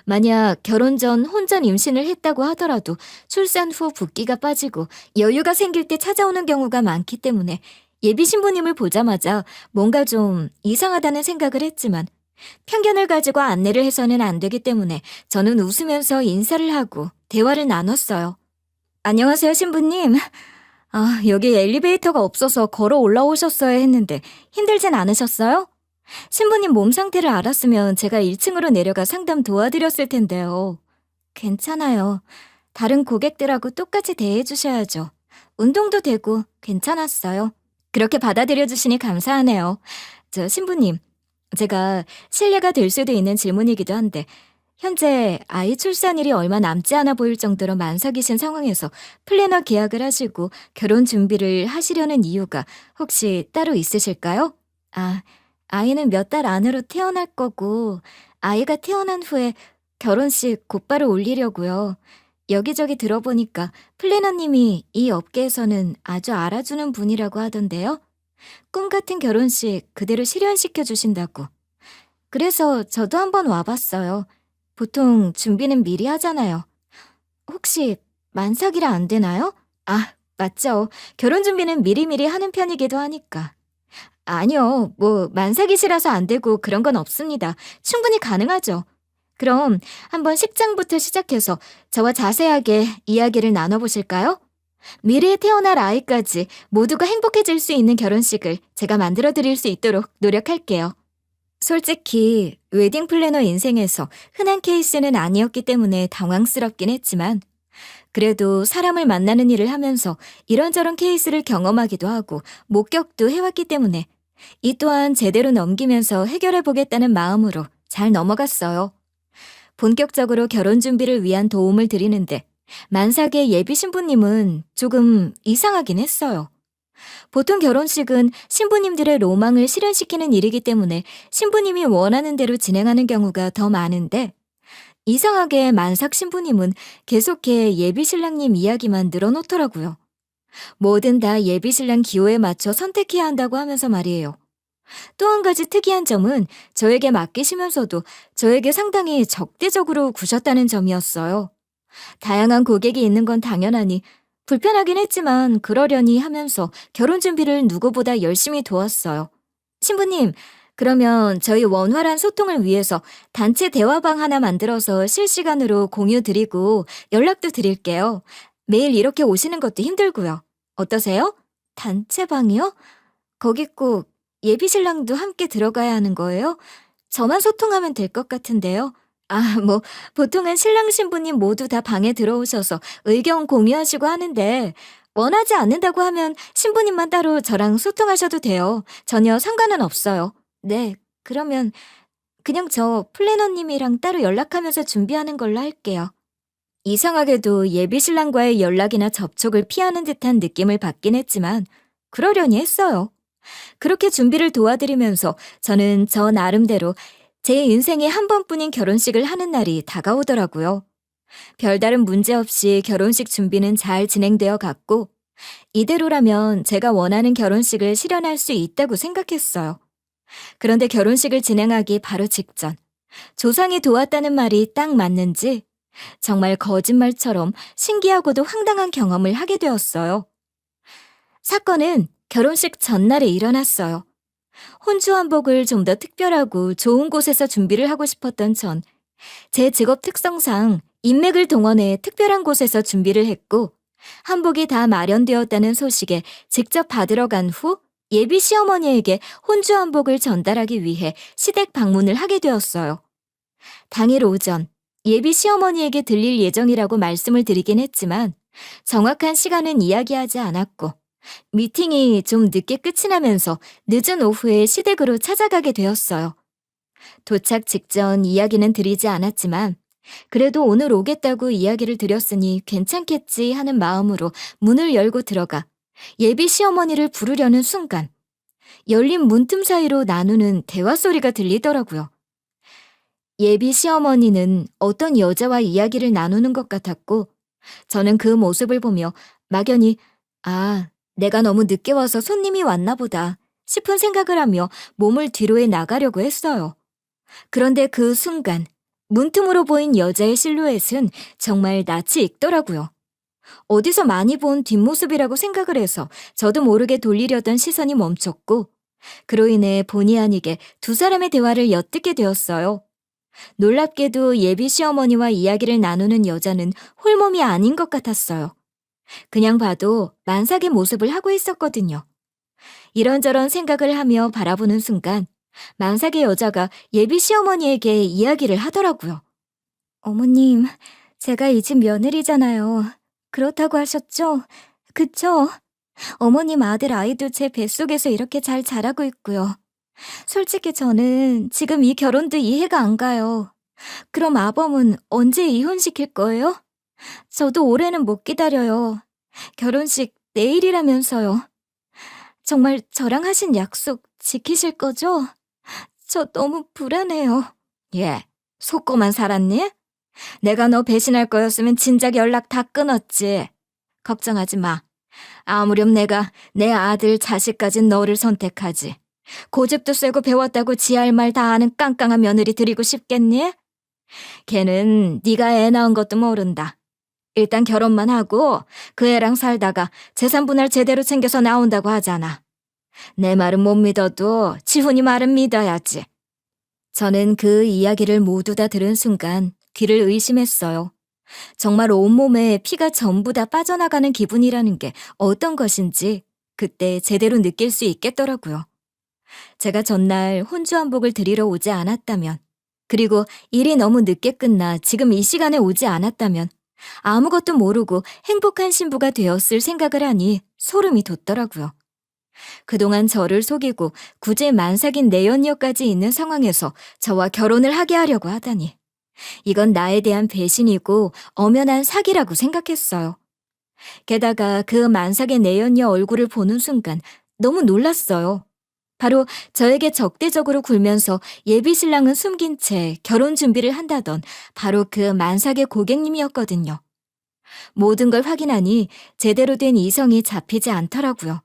만약 결혼 전 혼전 임신을 했다고 하더라도 출산 후 붓기가 빠지고 여유가 생길 때 찾아오는 경우가 많기 때문에 예비 신부님을 보자마자 뭔가 좀 이상하다는 생각을 했지만 편견을 가지고 안내를 해서는 안 되기 때문에 저는 웃으면서 인사를 하고 대화를 나눴어요. 안녕하세요, 신부님. 여기 엘리베이터가 없어서 걸어 올라오셨어야 했는데 힘들진 않으셨어요? 신부님 몸 상태를 알았으면 제가 1층으로 내려가 상담 도와드렸을 텐데요. 괜찮아요. 다른 고객들하고 똑같이 대해주셔야죠. 운동도 되고 괜찮았어요. 그렇게 받아들여 주시니 감사하네요. 신부님, 제가 실례가 될 수도 있는 질문이기도 한데 현재 아이 출산일이 얼마 남지 않아 보일 정도로 만삭이신 상황에서 플래너 계약을 하시고 결혼 준비를 하시려는 이유가 혹시 따로 있으실까요? 아이는 몇 달 안으로 태어날 거고 아이가 태어난 후에 결혼식 곧바로 올리려고요. 여기저기 들어보니까 플래너님이 이 업계에서는 아주 알아주는 분이라고 하던데요. 꿈 같은 결혼식 그대로 실현시켜 주신다고. 그래서 저도 한번 와봤어요. 보통 준비는 미리 하잖아요. 혹시 만삭이라 안 되나요? 맞죠. 결혼 준비는 미리미리 하는 편이기도 하니까. 아니요, 만삭이시라서 안 되고 그런 건 없습니다. 충분히 가능하죠. 그럼 한번 식장부터 시작해서 저와 자세하게 이야기를 나눠보실까요? 미래에 태어날 아이까지 모두가 행복해질 수 있는 결혼식을 제가 만들어 드릴 수 있도록 노력할게요. 솔직히 웨딩 플래너 인생에서 흔한 케이스는 아니었기 때문에 당황스럽긴 했지만 그래도 사람을 만나는 일을 하면서 이런저런 케이스를 경험하기도 하고 목격도 해왔기 때문에 이 또한 제대로 넘기면서 해결해보겠다는 마음으로 잘 넘어갔어요. 본격적으로 결혼 준비를 위한 도움을 드리는데 만삭의 예비 신부님은 조금 이상하긴 했어요. 보통 결혼식은 신부님들의 로망을 실현시키는 일이기 때문에 신부님이 원하는 대로 진행하는 경우가 더 많은데 이상하게 만삭 신부님은 계속해 예비 신랑님 이야기만 늘어놓더라고요. 뭐든 다 예비 신랑 기호에 맞춰 선택해야 한다고 하면서 말이에요. 또 한 가지 특이한 점은 저에게 맡기시면서도 저에게 상당히 적대적으로 구셨다는 점이었어요. 다양한 고객이 있는 건 당연하니 불편하긴 했지만 그러려니 하면서 결혼 준비를 누구보다 열심히 도왔어요. 신부님, 그러면 저희 원활한 소통을 위해서 단체 대화방 하나 만들어서 실시간으로 공유 드리고 연락도 드릴게요. 매일 이렇게 오시는 것도 힘들고요. 어떠세요? 단체방이요? 거기 꼭 예비 신랑도 함께 들어가야 하는 거예요? 저만 소통하면 될 것 같은데요. 보통은 신랑 신부님 모두 다 방에 들어오셔서 의견 공유하시고 하는데 원하지 않는다고 하면 신부님만 따로 저랑 소통하셔도 돼요. 전혀 상관은 없어요. 네, 그러면 그냥 저 플래너님이랑 따로 연락하면서 준비하는 걸로 할게요. 이상하게도 예비 신랑과의 연락이나 접촉을 피하는 듯한 느낌을 받긴 했지만 그러려니 했어요. 그렇게 준비를 도와드리면서 저는 저 나름대로 제 인생에 한 번뿐인 결혼식을 하는 날이 다가오더라고요. 별다른 문제 없이 결혼식 준비는 잘 진행되어 갔고 이대로라면 제가 원하는 결혼식을 실현할 수 있다고 생각했어요. 그런데 결혼식을 진행하기 바로 직전, 조상이 도왔다는 말이 딱 맞는지 정말 거짓말처럼 신기하고도 황당한 경험을 하게 되었어요. 사건은 결혼식 전날에 일어났어요. 혼주한복을 좀 더 특별하고 좋은 곳에서 준비를 하고 싶었던 전, 제 직업 특성상 인맥을 동원해 특별한 곳에서 준비를 했고, 한복이 다 마련되었다는 소식에 직접 받으러 간 후 예비 시어머니에게 혼주한복을 전달하기 위해 시댁 방문을 하게 되었어요. 당일 오전, 예비 시어머니에게 들릴 예정이라고 말씀을 드리긴 했지만 정확한 시간은 이야기하지 않았고, 미팅이 좀 늦게 끝이 나면서 늦은 오후에 시댁으로 찾아가게 되었어요. 도착 직전 이야기는 드리지 않았지만 그래도 오늘 오겠다고 이야기를 드렸으니 괜찮겠지 하는 마음으로 문을 열고 들어가 예비 시어머니를 부르려는 순간 열린 문틈 사이로 나누는 대화 소리가 들리더라고요. 예비 시어머니는 어떤 여자와 이야기를 나누는 것 같았고 저는 그 모습을 보며 막연히 아, 내가 너무 늦게 와서 손님이 왔나 보다 싶은 생각을 하며 몸을 뒤로에 나가려고 했어요. 그런데 그 순간 문틈으로 보인 여자의 실루엣은 정말 낯이 익더라고요. 어디서 많이 본 뒷모습이라고 생각을 해서 저도 모르게 돌리려던 시선이 멈췄고 그로 인해 본의 아니게 두 사람의 대화를 엿듣게 되었어요. 놀랍게도 예비 시어머니와 이야기를 나누는 여자는 홀몸이 아닌 것 같았어요. 그냥 봐도 만삭의 모습을 하고 있었거든요. 이런저런 생각을 하며 바라보는 순간 만삭의 여자가 예비 시어머니에게 이야기를 하더라고요. 어머님, 제가 이 집 며느리잖아요. 그렇다고 하셨죠? 그쵸? 어머님 아들 아이도 제 뱃속에서 이렇게 잘 자라고 있고요. 솔직히 저는 지금 이 결혼도 이해가 안 가요. 그럼 아범은 언제 이혼시킬 거예요? 저도 올해는 못 기다려요. 결혼식 내일이라면서요. 정말 저랑 하신 약속 지키실 거죠? 저 너무 불안해요. 예, 속고만 살았니? 내가 너 배신할 거였으면 진작 연락 다 끊었지. 걱정하지 마. 아무렴 내가 내 아들 자식까진 너를 선택하지. 고집도 세고 배웠다고 지할 말 다 아는 깡깡한 며느리 드리고 싶겠니? 걔는 네가 애 낳은 것도 모른다. 일단 결혼만 하고 그 애랑 살다가 재산 분할 제대로 챙겨서 나온다고 하잖아. 내 말은 못 믿어도 지훈이 말은 믿어야지. 저는 그 이야기를 모두 다 들은 순간 귀를 의심했어요. 정말 온몸에 피가 전부 다 빠져나가는 기분이라는 게 어떤 것인지 그때 제대로 느낄 수 있겠더라고요. 제가 전날 혼주한복을 드리러 오지 않았다면, 그리고 일이 너무 늦게 끝나 지금 이 시간에 오지 않았다면 아무것도 모르고 행복한 신부가 되었을 생각을 하니 소름이 돋더라고요. 그동안 저를 속이고 굳이 만삭인 내연녀까지 있는 상황에서 저와 결혼을 하게 하려고 하다니. 이건 나에 대한 배신이고 엄연한 사기라고 생각했어요. 게다가 그 만삭의 내연녀 얼굴을 보는 순간 너무 놀랐어요. 바로 저에게 적대적으로 굴면서 예비 신랑은 숨긴 채 결혼 준비를 한다던 바로 그 만삭의 고객님이었거든요. 모든 걸 확인하니 제대로 된 이성이 잡히지 않더라고요.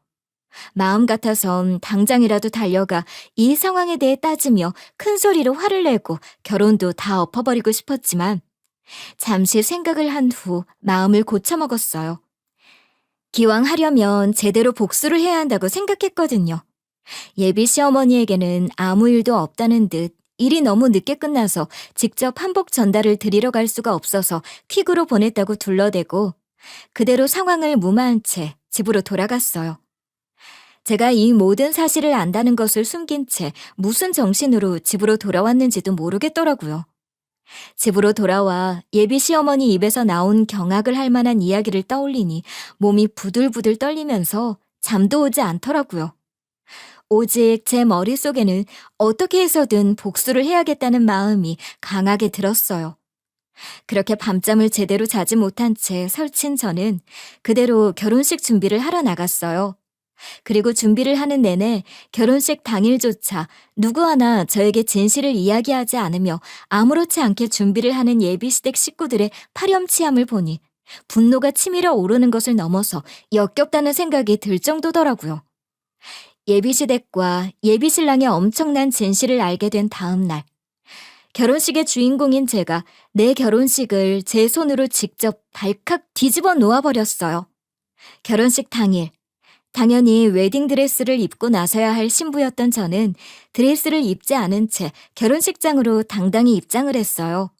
마음 같아선 당장이라도 달려가 이 상황에 대해 따지며 큰 소리로 화를 내고 결혼도 다 엎어버리고 싶었지만 잠시 생각을 한 후 마음을 고쳐먹었어요. 기왕 하려면 제대로 복수를 해야 한다고 생각했거든요. 예비 시어머니에게는 아무 일도 없다는 듯 일이 너무 늦게 끝나서 직접 한복 전달을 드리러 갈 수가 없어서 퀵으로 보냈다고 둘러대고 그대로 상황을 무마한 채 집으로 돌아갔어요. 제가 이 모든 사실을 안다는 것을 숨긴 채 무슨 정신으로 집으로 돌아왔는지도 모르겠더라고요. 집으로 돌아와 예비 시어머니 입에서 나온 경악을 할 만한 이야기를 떠올리니 몸이 부들부들 떨리면서 잠도 오지 않더라고요. 오직 제 머릿속에는 어떻게 해서든 복수를 해야겠다는 마음이 강하게 들었어요. 그렇게 밤잠을 제대로 자지 못한 채 설친 저는 그대로 결혼식 준비를 하러 나갔어요. 그리고 준비를 하는 내내 결혼식 당일조차 누구 하나 저에게 진실을 이야기하지 않으며 아무렇지 않게 준비를 하는 예비시댁 식구들의 파렴치함을 보니 분노가 치밀어 오르는 것을 넘어서 역겹다는 생각이 들 정도더라고요. 예비시댁과 예비신랑의 엄청난 진실을 알게 된 다음 날, 결혼식의 주인공인 제가 내 결혼식을 제 손으로 직접 발칵 뒤집어 놓아버렸어요. 결혼식 당일, 당연히 웨딩드레스를 입고 나서야 할 신부였던 저는 드레스를 입지 않은 채 결혼식장으로 당당히 입장을 했어요.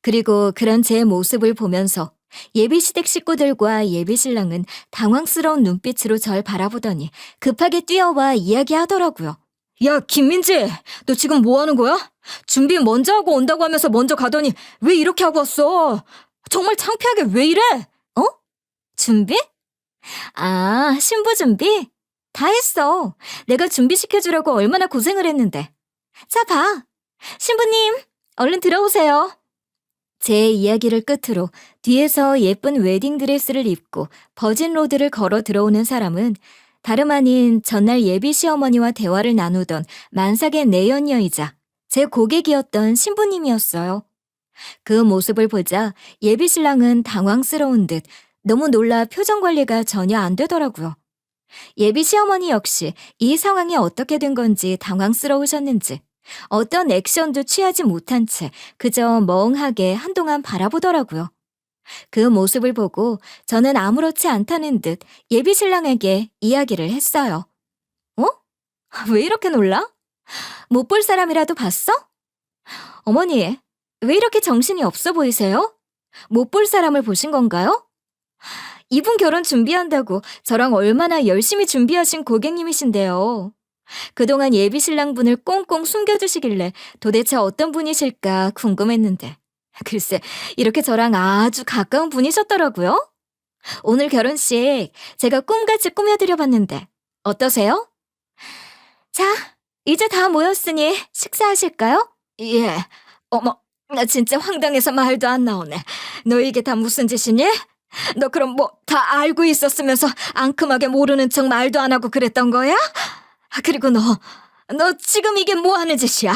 그리고 그런 제 모습을 보면서 예비시댁 식구들과 예비신랑은 당황스러운 눈빛으로 절 바라보더니 급하게 뛰어와 이야기하더라고요. 야, 김민지, 너 지금 뭐 하는 거야? 준비 먼저 하고 온다고 하면서 먼저 가더니 왜 이렇게 하고 왔어? 정말 창피하게 왜 이래? 어? 준비? 아, 신부 준비? 다 했어. 내가 준비시켜주려고 얼마나 고생을 했는데. 자, 봐. 신부님, 얼른 들어오세요. 제 이야기를 끝으로 뒤에서 예쁜 웨딩드레스를 입고 버진로드를 걸어 들어오는 사람은 다름 아닌 전날 예비 시어머니와 대화를 나누던 만삭의 내연녀이자 제 고객이었던 신부님이었어요. 그 모습을 보자 예비 신랑은 당황스러운 듯 너무 놀라 표정 관리가 전혀 안 되더라고요. 예비 시어머니 역시 이 상황이 어떻게 된 건지 당황스러우셨는지 어떤 액션도 취하지 못한 채 그저 멍하게 한동안 바라보더라고요. 그 모습을 보고 저는 아무렇지 않다는 듯 예비 신랑에게 이야기를 했어요. 어? 왜 이렇게 놀라? 못 볼 사람이라도 봤어? 어머니, 왜 이렇게 정신이 없어 보이세요? 못 볼 사람을 보신 건가요? 이분 결혼 준비한다고 저랑 얼마나 열심히 준비하신 고객님이신데요. 그동안 예비 신랑분을 꽁꽁 숨겨두시길래 도대체 어떤 분이실까 궁금했는데 글쎄 이렇게 저랑 아주 가까운 분이셨더라고요. 오늘 결혼식 제가 꿈같이 꾸며드려봤는데 어떠세요? 자, 이제 다 모였으니 식사하실까요? 예. 어머, 나 진짜 황당해서 말도 안 나오네. 너 이게 다 무슨 짓이니? 너 그럼 뭐 다 알고 있었으면서 앙큼하게 모르는 척 말도 안 하고 그랬던 거야? 그리고 너 지금 이게 뭐 하는 짓이야?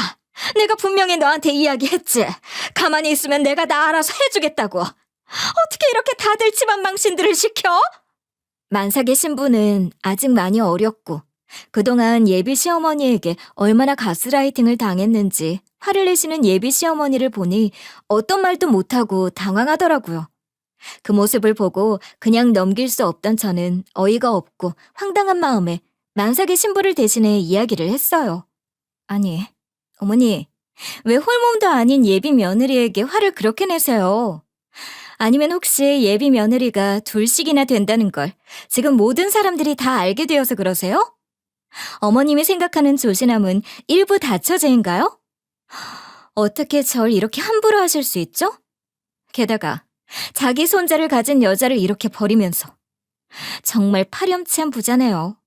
내가 분명히 너한테 이야기했지. 가만히 있으면 내가 다 알아서 해주겠다고. 어떻게 이렇게 다들 집안 망신들을 시켜? 만삭의 신부는 아직 많이 어렸고 그동안 예비 시어머니에게 얼마나 가스라이팅을 당했는지 화를 내시는 예비 시어머니를 보니 어떤 말도 못하고 당황하더라고요. 그 모습을 보고 그냥 넘길 수 없던 저는 어이가 없고 황당한 마음에 만삭의 신부를 대신해 이야기를 했어요. 아니, 어머니, 왜 홀몸도 아닌 예비 며느리에게 화를 그렇게 내세요? 아니면 혹시 예비 며느리가 둘씩이나 된다는 걸 지금 모든 사람들이 다 알게 되어서 그러세요? 어머님이 생각하는 조신함은 일부 다처제인가요? 어떻게 절 이렇게 함부로 하실 수 있죠? 게다가 자기 손자를 가진 여자를 이렇게 버리면서 정말 파렴치한 부자네요.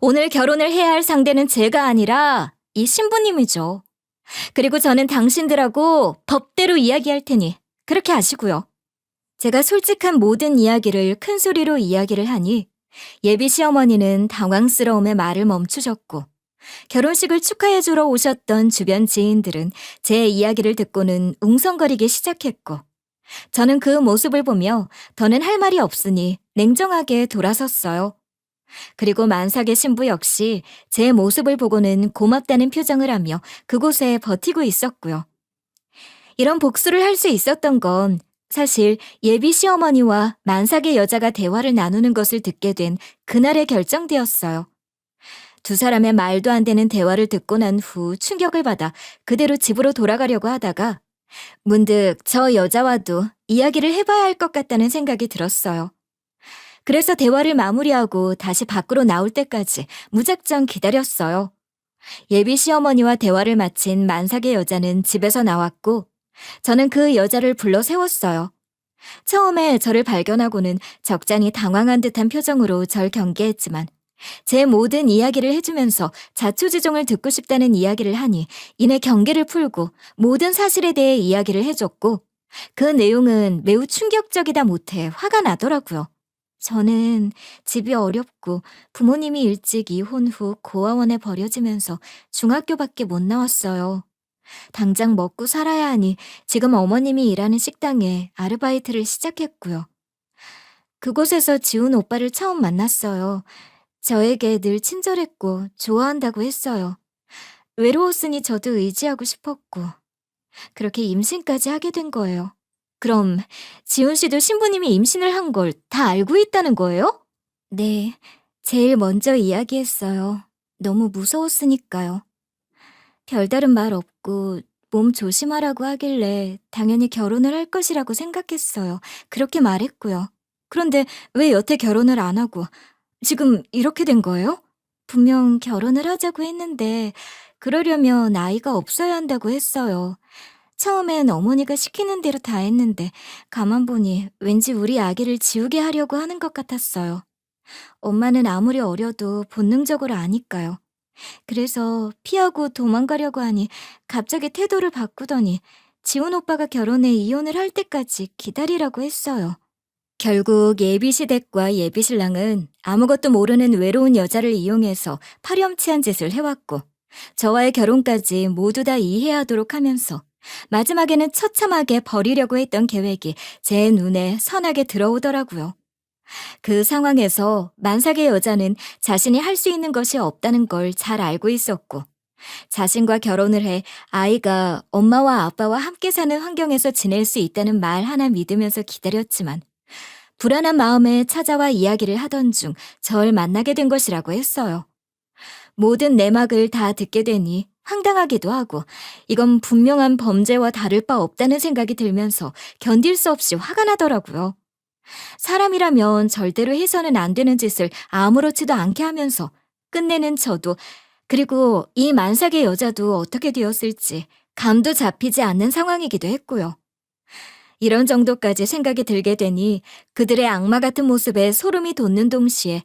오늘 결혼을 해야 할 상대는 제가 아니라 이 신부님이죠. 그리고 저는 당신들하고 법대로 이야기할 테니 그렇게 아시고요. 제가 솔직한 모든 이야기를 큰 소리로 이야기를 하니 예비 시어머니는 당황스러움에 말을 멈추셨고 결혼식을 축하해주러 오셨던 주변 지인들은 제 이야기를 듣고는 웅성거리기 시작했고 저는 그 모습을 보며 더는 할 말이 없으니 냉정하게 돌아섰어요. 그리고 만삭의 신부 역시 제 모습을 보고는 고맙다는 표정을 하며 그곳에 버티고 있었고요. 이런 복수를 할 수 있었던 건 사실 예비 시어머니와 만삭의 여자가 대화를 나누는 것을 듣게 된 그날의 결정되었어요. 두 사람의 말도 안 되는 대화를 듣고 난 후 충격을 받아 그대로 집으로 돌아가려고 하다가 문득 저 여자와도 이야기를 해봐야 할 것 같다는 생각이 들었어요. 그래서 대화를 마무리하고 다시 밖으로 나올 때까지 무작정 기다렸어요. 예비 시어머니와 대화를 마친 만삭의 여자는 집에서 나왔고 저는 그 여자를 불러 세웠어요. 처음에 저를 발견하고는 적잖이 당황한 듯한 표정으로 절 경계했지만 제 모든 이야기를 해주면서 자초지종을 듣고 싶다는 이야기를 하니 이내 경계를 풀고 모든 사실에 대해 이야기를 해줬고 그 내용은 매우 충격적이다 못해 화가 나더라고요. 저는 집이 어렵고 부모님이 일찍 이혼 후 고아원에 버려지면서 중학교밖에 못 나왔어요. 당장 먹고 살아야 하니 지금 어머님이 일하는 식당에 아르바이트를 시작했고요. 그곳에서 지훈 오빠를 처음 만났어요. 저에게 늘 친절했고 좋아한다고 했어요. 외로웠으니 저도 의지하고 싶었고 그렇게 임신까지 하게 된 거예요. 그럼 지훈 씨도 신부님이 임신을 한 걸 다 알고 있다는 거예요? 네, 제일 먼저 이야기했어요. 너무 무서웠으니까요. 별다른 말 없고 몸 조심하라고 하길래 당연히 결혼을 할 것이라고 생각했어요. 그렇게 말했고요. 그런데 왜 여태 결혼을 안 하고 지금 이렇게 된 거예요? 분명 결혼을 하자고 했는데 그러려면 아이가 없어야 한다고 했어요. 처음엔 어머니가 시키는 대로 다 했는데 가만 보니 왠지 우리 아기를 지우게 하려고 하는 것 같았어요. 엄마는 아무리 어려도 본능적으로 아니까요. 그래서 피하고 도망가려고 하니 갑자기 태도를 바꾸더니 지훈 오빠가 결혼해 이혼을 할 때까지 기다리라고 했어요. 결국 예비시댁과 예비신랑은 아무것도 모르는 외로운 여자를 이용해서 파렴치한 짓을 해왔고 저와의 결혼까지 모두 다 이해하도록 하면서 마지막에는 처참하게 버리려고 했던 계획이 제 눈에 선하게 들어오더라고요. 그 상황에서 만삭의 여자는 자신이 할 수 있는 것이 없다는 걸 잘 알고 있었고 자신과 결혼을 해 아이가 엄마와 아빠와 함께 사는 환경에서 지낼 수 있다는 말 하나 믿으면서 기다렸지만 불안한 마음에 찾아와 이야기를 하던 중 절 만나게 된 것이라고 했어요. 모든 내막을 다 듣게 되니 황당하기도 하고 이건 분명한 범죄와 다를 바 없다는 생각이 들면서 견딜 수 없이 화가 나더라고요. 사람이라면 절대로 해서는 안 되는 짓을 아무렇지도 않게 하면서 끝내는 저도 그리고 이 만삭의 여자도 어떻게 되었을지 감도 잡히지 않는 상황이기도 했고요. 이런 정도까지 생각이 들게 되니 그들의 악마 같은 모습에 소름이 돋는 동시에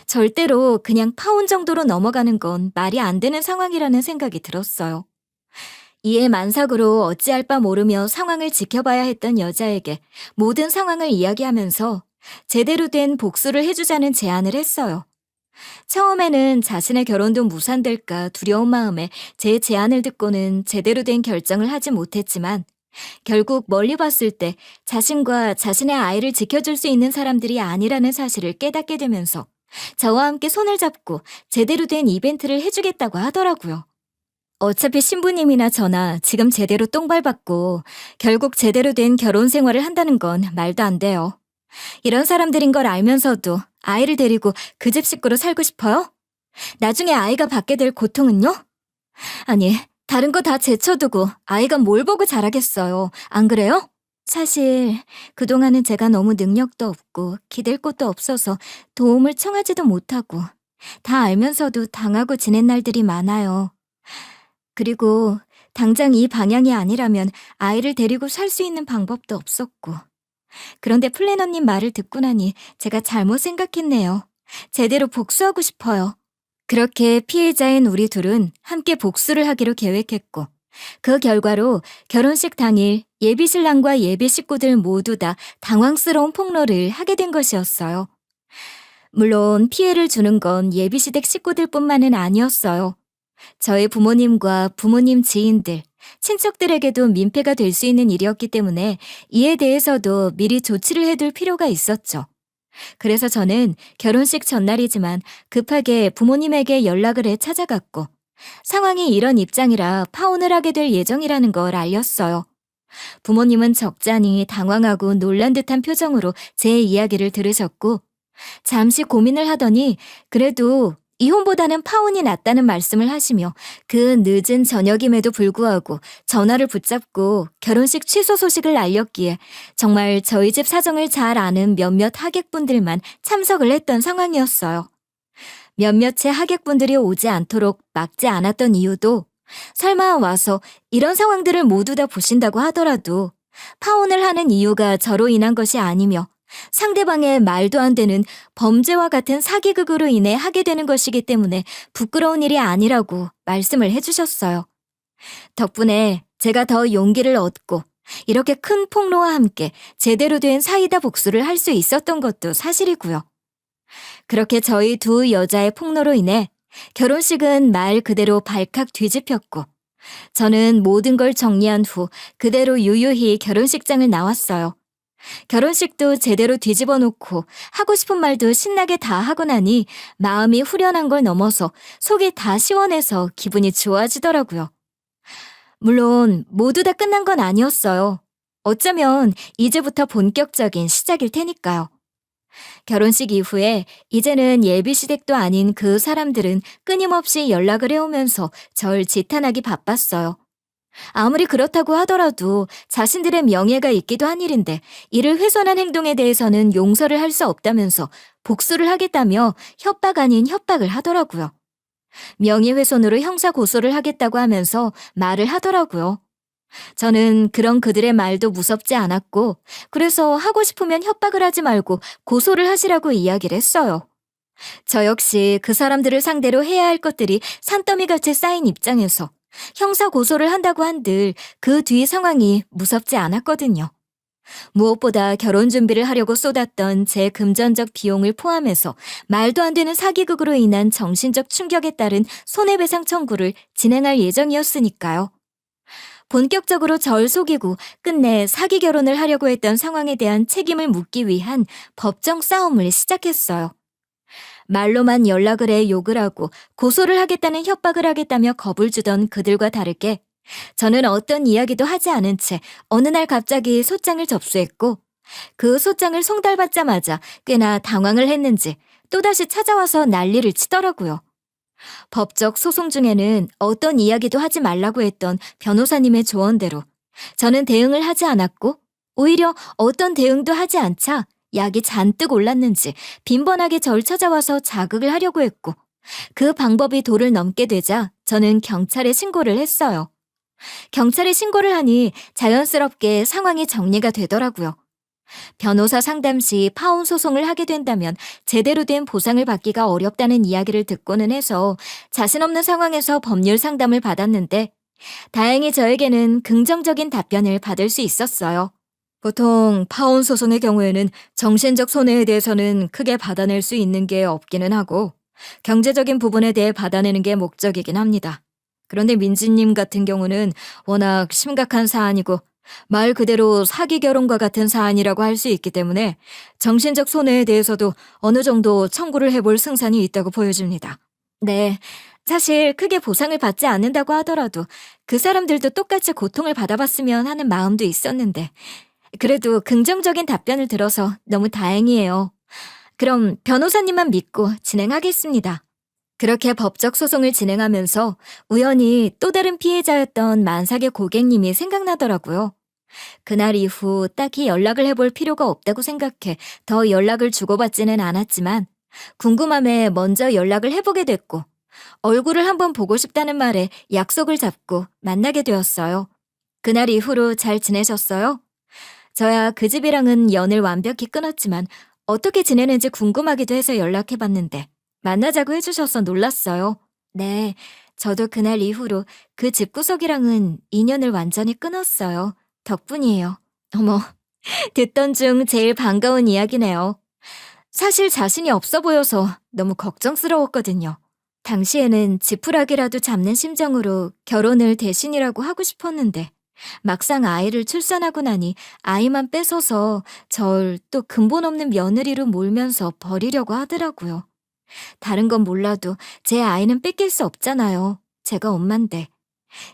절대로 그냥 파혼 정도로 넘어가는 건 말이 안 되는 상황이라는 생각이 들었어요. 이에 만삭으로 어찌할 바 모르며 상황을 지켜봐야 했던 여자에게 모든 상황을 이야기하면서 제대로 된 복수를 해주자는 제안을 했어요. 처음에는 자신의 결혼도 무산될까 두려운 마음에 제 제안을 듣고는 제대로 된 결정을 하지 못했지만 결국 멀리 봤을 때 자신과 자신의 아이를 지켜줄 수 있는 사람들이 아니라는 사실을 깨닫게 되면서 저와 함께 손을 잡고 제대로 된 이벤트를 해주겠다고 하더라고요. 어차피 신부님이나 저나 지금 제대로 똥 밟았고 결국 제대로 된 결혼 생활을 한다는 건 말도 안 돼요. 이런 사람들인 걸 알면서도 아이를 데리고 그 집 식구로 살고 싶어요? 나중에 아이가 받게 될 고통은요? 아니, 다른 거 다 제쳐두고 아이가 뭘 보고 자라겠어요. 안 그래요? 사실 그동안은 제가 너무 능력도 없고 기댈 곳도 없어서 도움을 청하지도 못하고 다 알면서도 당하고 지낸 날들이 많아요. 그리고 당장 이 방향이 아니라면 아이를 데리고 살 수 있는 방법도 없었고. 그런데 플래너님 말을 듣고 나니 제가 잘못 생각했네요. 제대로 복수하고 싶어요. 그렇게 피해자인 우리 둘은 함께 복수를 하기로 계획했고 그 결과로 결혼식 당일 예비신랑과 예비 식구들 모두 다 당황스러운 폭로를 하게 된 것이었어요. 물론 피해를 주는 건 예비시댁 식구들뿐만은 아니었어요. 저희 부모님과 부모님 지인들, 친척들에게도 민폐가 될 수 있는 일이었기 때문에 이에 대해서도 미리 조치를 해둘 필요가 있었죠. 그래서 저는 결혼식 전날이지만 급하게 부모님에게 연락을 해 찾아갔고 상황이 이런 입장이라 파혼을 하게 될 예정이라는 걸 알렸어요. 부모님은 적잖이 당황하고 놀란 듯한 표정으로 제 이야기를 들으셨고 잠시 고민을 하더니 그래도 이혼보다는 파혼이 낫다는 말씀을 하시며 그 늦은 저녁임에도 불구하고 전화를 붙잡고 결혼식 취소 소식을 알렸기에 정말 저희 집 사정을 잘 아는 몇몇 하객분들만 참석을 했던 상황이었어요. 몇몇의 하객분들이 오지 않도록 막지 않았던 이유도 설마 와서 이런 상황들을 모두 다 보신다고 하더라도 파혼을 하는 이유가 저로 인한 것이 아니며 상대방의 말도 안 되는 범죄와 같은 사기극으로 인해 하게 되는 것이기 때문에 부끄러운 일이 아니라고 말씀을 해주셨어요. 덕분에 제가 더 용기를 얻고 이렇게 큰 폭로와 함께 제대로 된 사이다 복수를 할 수 있었던 것도 사실이고요. 그렇게 저희 두 여자의 폭로로 인해 결혼식은 말 그대로 발칵 뒤집혔고 저는 모든 걸 정리한 후 그대로 유유히 결혼식장을 나왔어요. 결혼식도 제대로 뒤집어 놓고 하고 싶은 말도 신나게 다 하고 나니 마음이 후련한 걸 넘어서 속이 다 시원해서 기분이 좋아지더라고요. 물론 모두 다 끝난 건 아니었어요. 어쩌면 이제부터 본격적인 시작일 테니까요. 결혼식 이후에 이제는 예비시댁도 아닌 그 사람들은 끊임없이 연락을 해오면서 절 지탄하기 바빴어요. 아무리 그렇다고 하더라도 자신들의 명예가 있기도 한 일인데 이를 훼손한 행동에 대해서는 용서를 할 수 없다면서 복수를 하겠다며 협박 아닌 협박을 하더라고요. 명예훼손으로 형사 고소를 하겠다고 하면서 말을 하더라고요. 저는 그런 그들의 말도 무섭지 않았고 그래서 하고 싶으면 협박을 하지 말고 고소를 하시라고 이야기를 했어요. 저 역시 그 사람들을 상대로 해야 할 것들이 산더미같이 쌓인 입장에서 형사 고소를 한다고 한들 그 뒤 상황이 무섭지 않았거든요. 무엇보다 결혼 준비를 하려고 쏟았던 제 금전적 비용을 포함해서 말도 안 되는 사기극으로 인한 정신적 충격에 따른 손해배상 청구를 진행할 예정이었으니까요. 본격적으로 절 속이고 끝내 사기 결혼을 하려고 했던 상황에 대한 책임을 묻기 위한 법정 싸움을 시작했어요. 말로만 연락을 해 욕을 하고 고소를 하겠다는 협박을 하겠다며 겁을 주던 그들과 다르게 저는 어떤 이야기도 하지 않은 채 어느 날 갑자기 소장을 접수했고 그 소장을 송달받자마자 꽤나 당황을 했는지 또다시 찾아와서 난리를 치더라고요. 법적 소송 중에는 어떤 이야기도 하지 말라고 했던 변호사님의 조언대로 저는 대응을 하지 않았고 오히려 어떤 대응도 하지 않자 약이 잔뜩 올랐는지 빈번하게 절 찾아와서 자극을 하려고 했고 그 방법이 도를 넘게 되자 저는 경찰에 신고를 했어요. 경찰에 신고를 하니 자연스럽게 상황이 정리가 되더라고요. 변호사 상담 시 파혼 소송을 하게 된다면 제대로 된 보상을 받기가 어렵다는 이야기를 듣고는 해서 자신 없는 상황에서 법률 상담을 받았는데 다행히 저에게는 긍정적인 답변을 받을 수 있었어요. 보통 파혼 소송의 경우에는 정신적 손해에 대해서는 크게 받아낼 수 있는 게 없기는 하고 경제적인 부분에 대해 받아내는 게 목적이긴 합니다. 그런데 민지님 같은 경우는 워낙 심각한 사안이고 말 그대로 사기 결혼과 같은 사안이라고 할 수 있기 때문에 정신적 손해에 대해서도 어느 정도 청구를 해볼 승산이 있다고 보여집니다. 네, 사실 크게 보상을 받지 않는다고 하더라도 그 사람들도 똑같이 고통을 받아봤으면 하는 마음도 있었는데 그래도 긍정적인 답변을 들어서 너무 다행이에요. 그럼 변호사님만 믿고 진행하겠습니다. 그렇게 법적 소송을 진행하면서 우연히 또 다른 피해자였던 만삭의 고객님이 생각나더라고요. 그날 이후 딱히 연락을 해볼 필요가 없다고 생각해 더 연락을 주고받지는 않았지만 궁금함에 먼저 연락을 해보게 됐고 얼굴을 한번 보고 싶다는 말에 약속을 잡고 만나게 되었어요. 그날 이후로 잘 지내셨어요? 저야 그 집이랑은 연을 완벽히 끊었지만 어떻게 지내는지 궁금하기도 해서 연락해봤는데 만나자고 해주셔서 놀랐어요. 네, 저도 그날 이후로 그 집구석이랑은 인연을 완전히 끊었어요. 덕분이에요. 어머, 듣던 중 제일 반가운 이야기네요. 사실 자신이 없어 보여서 너무 걱정스러웠거든요. 당시에는 지푸라기라도 잡는 심정으로 결혼을 대신이라고 하고 싶었는데 막상 아이를 출산하고 나니 아이만 뺏어서 절 또 근본 없는 며느리로 몰면서 버리려고 하더라고요. 다른 건 몰라도 제 아이는 뺏길 수 없잖아요. 제가 엄만데.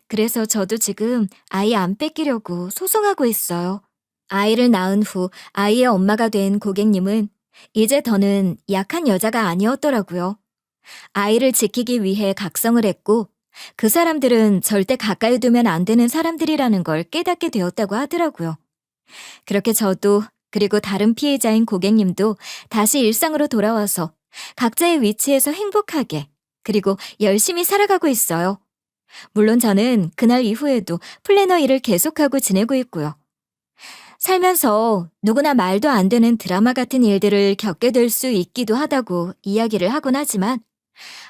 그래서 저도 지금 아이 안 뺏기려고 소송하고 있어요. 아이를 낳은 후 아이의 엄마가 된 고객님은 이제 더는 약한 여자가 아니었더라고요. 아이를 지키기 위해 각성을 했고 그 사람들은 절대 가까이 두면 안 되는 사람들이라는 걸 깨닫게 되었다고 하더라고요. 그렇게 저도 그리고 다른 피해자인 고객님도 다시 일상으로 돌아와서 각자의 위치에서 행복하게 그리고 열심히 살아가고 있어요. 물론 저는 그날 이후에도 플래너 일을 계속하고 지내고 있고요. 살면서 누구나 말도 안 되는 드라마 같은 일들을 겪게 될 수 있기도 하다고 이야기를 하곤 하지만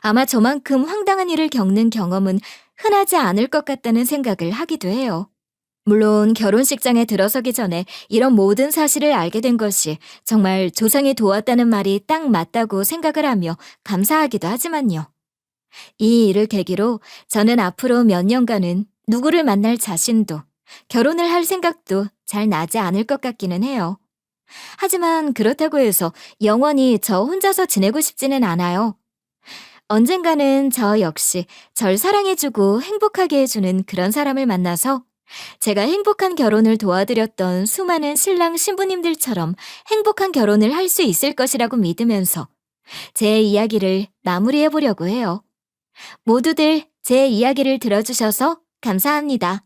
아마 저만큼 황당한 일을 겪는 경험은 흔하지 않을 것 같다는 생각을 하기도 해요. 물론 결혼식장에 들어서기 전에 이런 모든 사실을 알게 된 것이 정말 조상이 도왔다는 말이 딱 맞다고 생각을 하며 감사하기도 하지만요. 이 일을 계기로 저는 앞으로 몇 년간은 누구를 만날 자신도 결혼을 할 생각도 잘 나지 않을 것 같기는 해요. 하지만 그렇다고 해서 영원히 저 혼자서 지내고 싶지는 않아요. 언젠가는 저 역시 절 사랑해주고 행복하게 해주는 그런 사람을 만나서 제가 행복한 결혼을 도와드렸던 수많은 신랑 신부님들처럼 행복한 결혼을 할 수 있을 것이라고 믿으면서 제 이야기를 마무리해 보려고 해요. 모두들 제 이야기를 들어주셔서 감사합니다.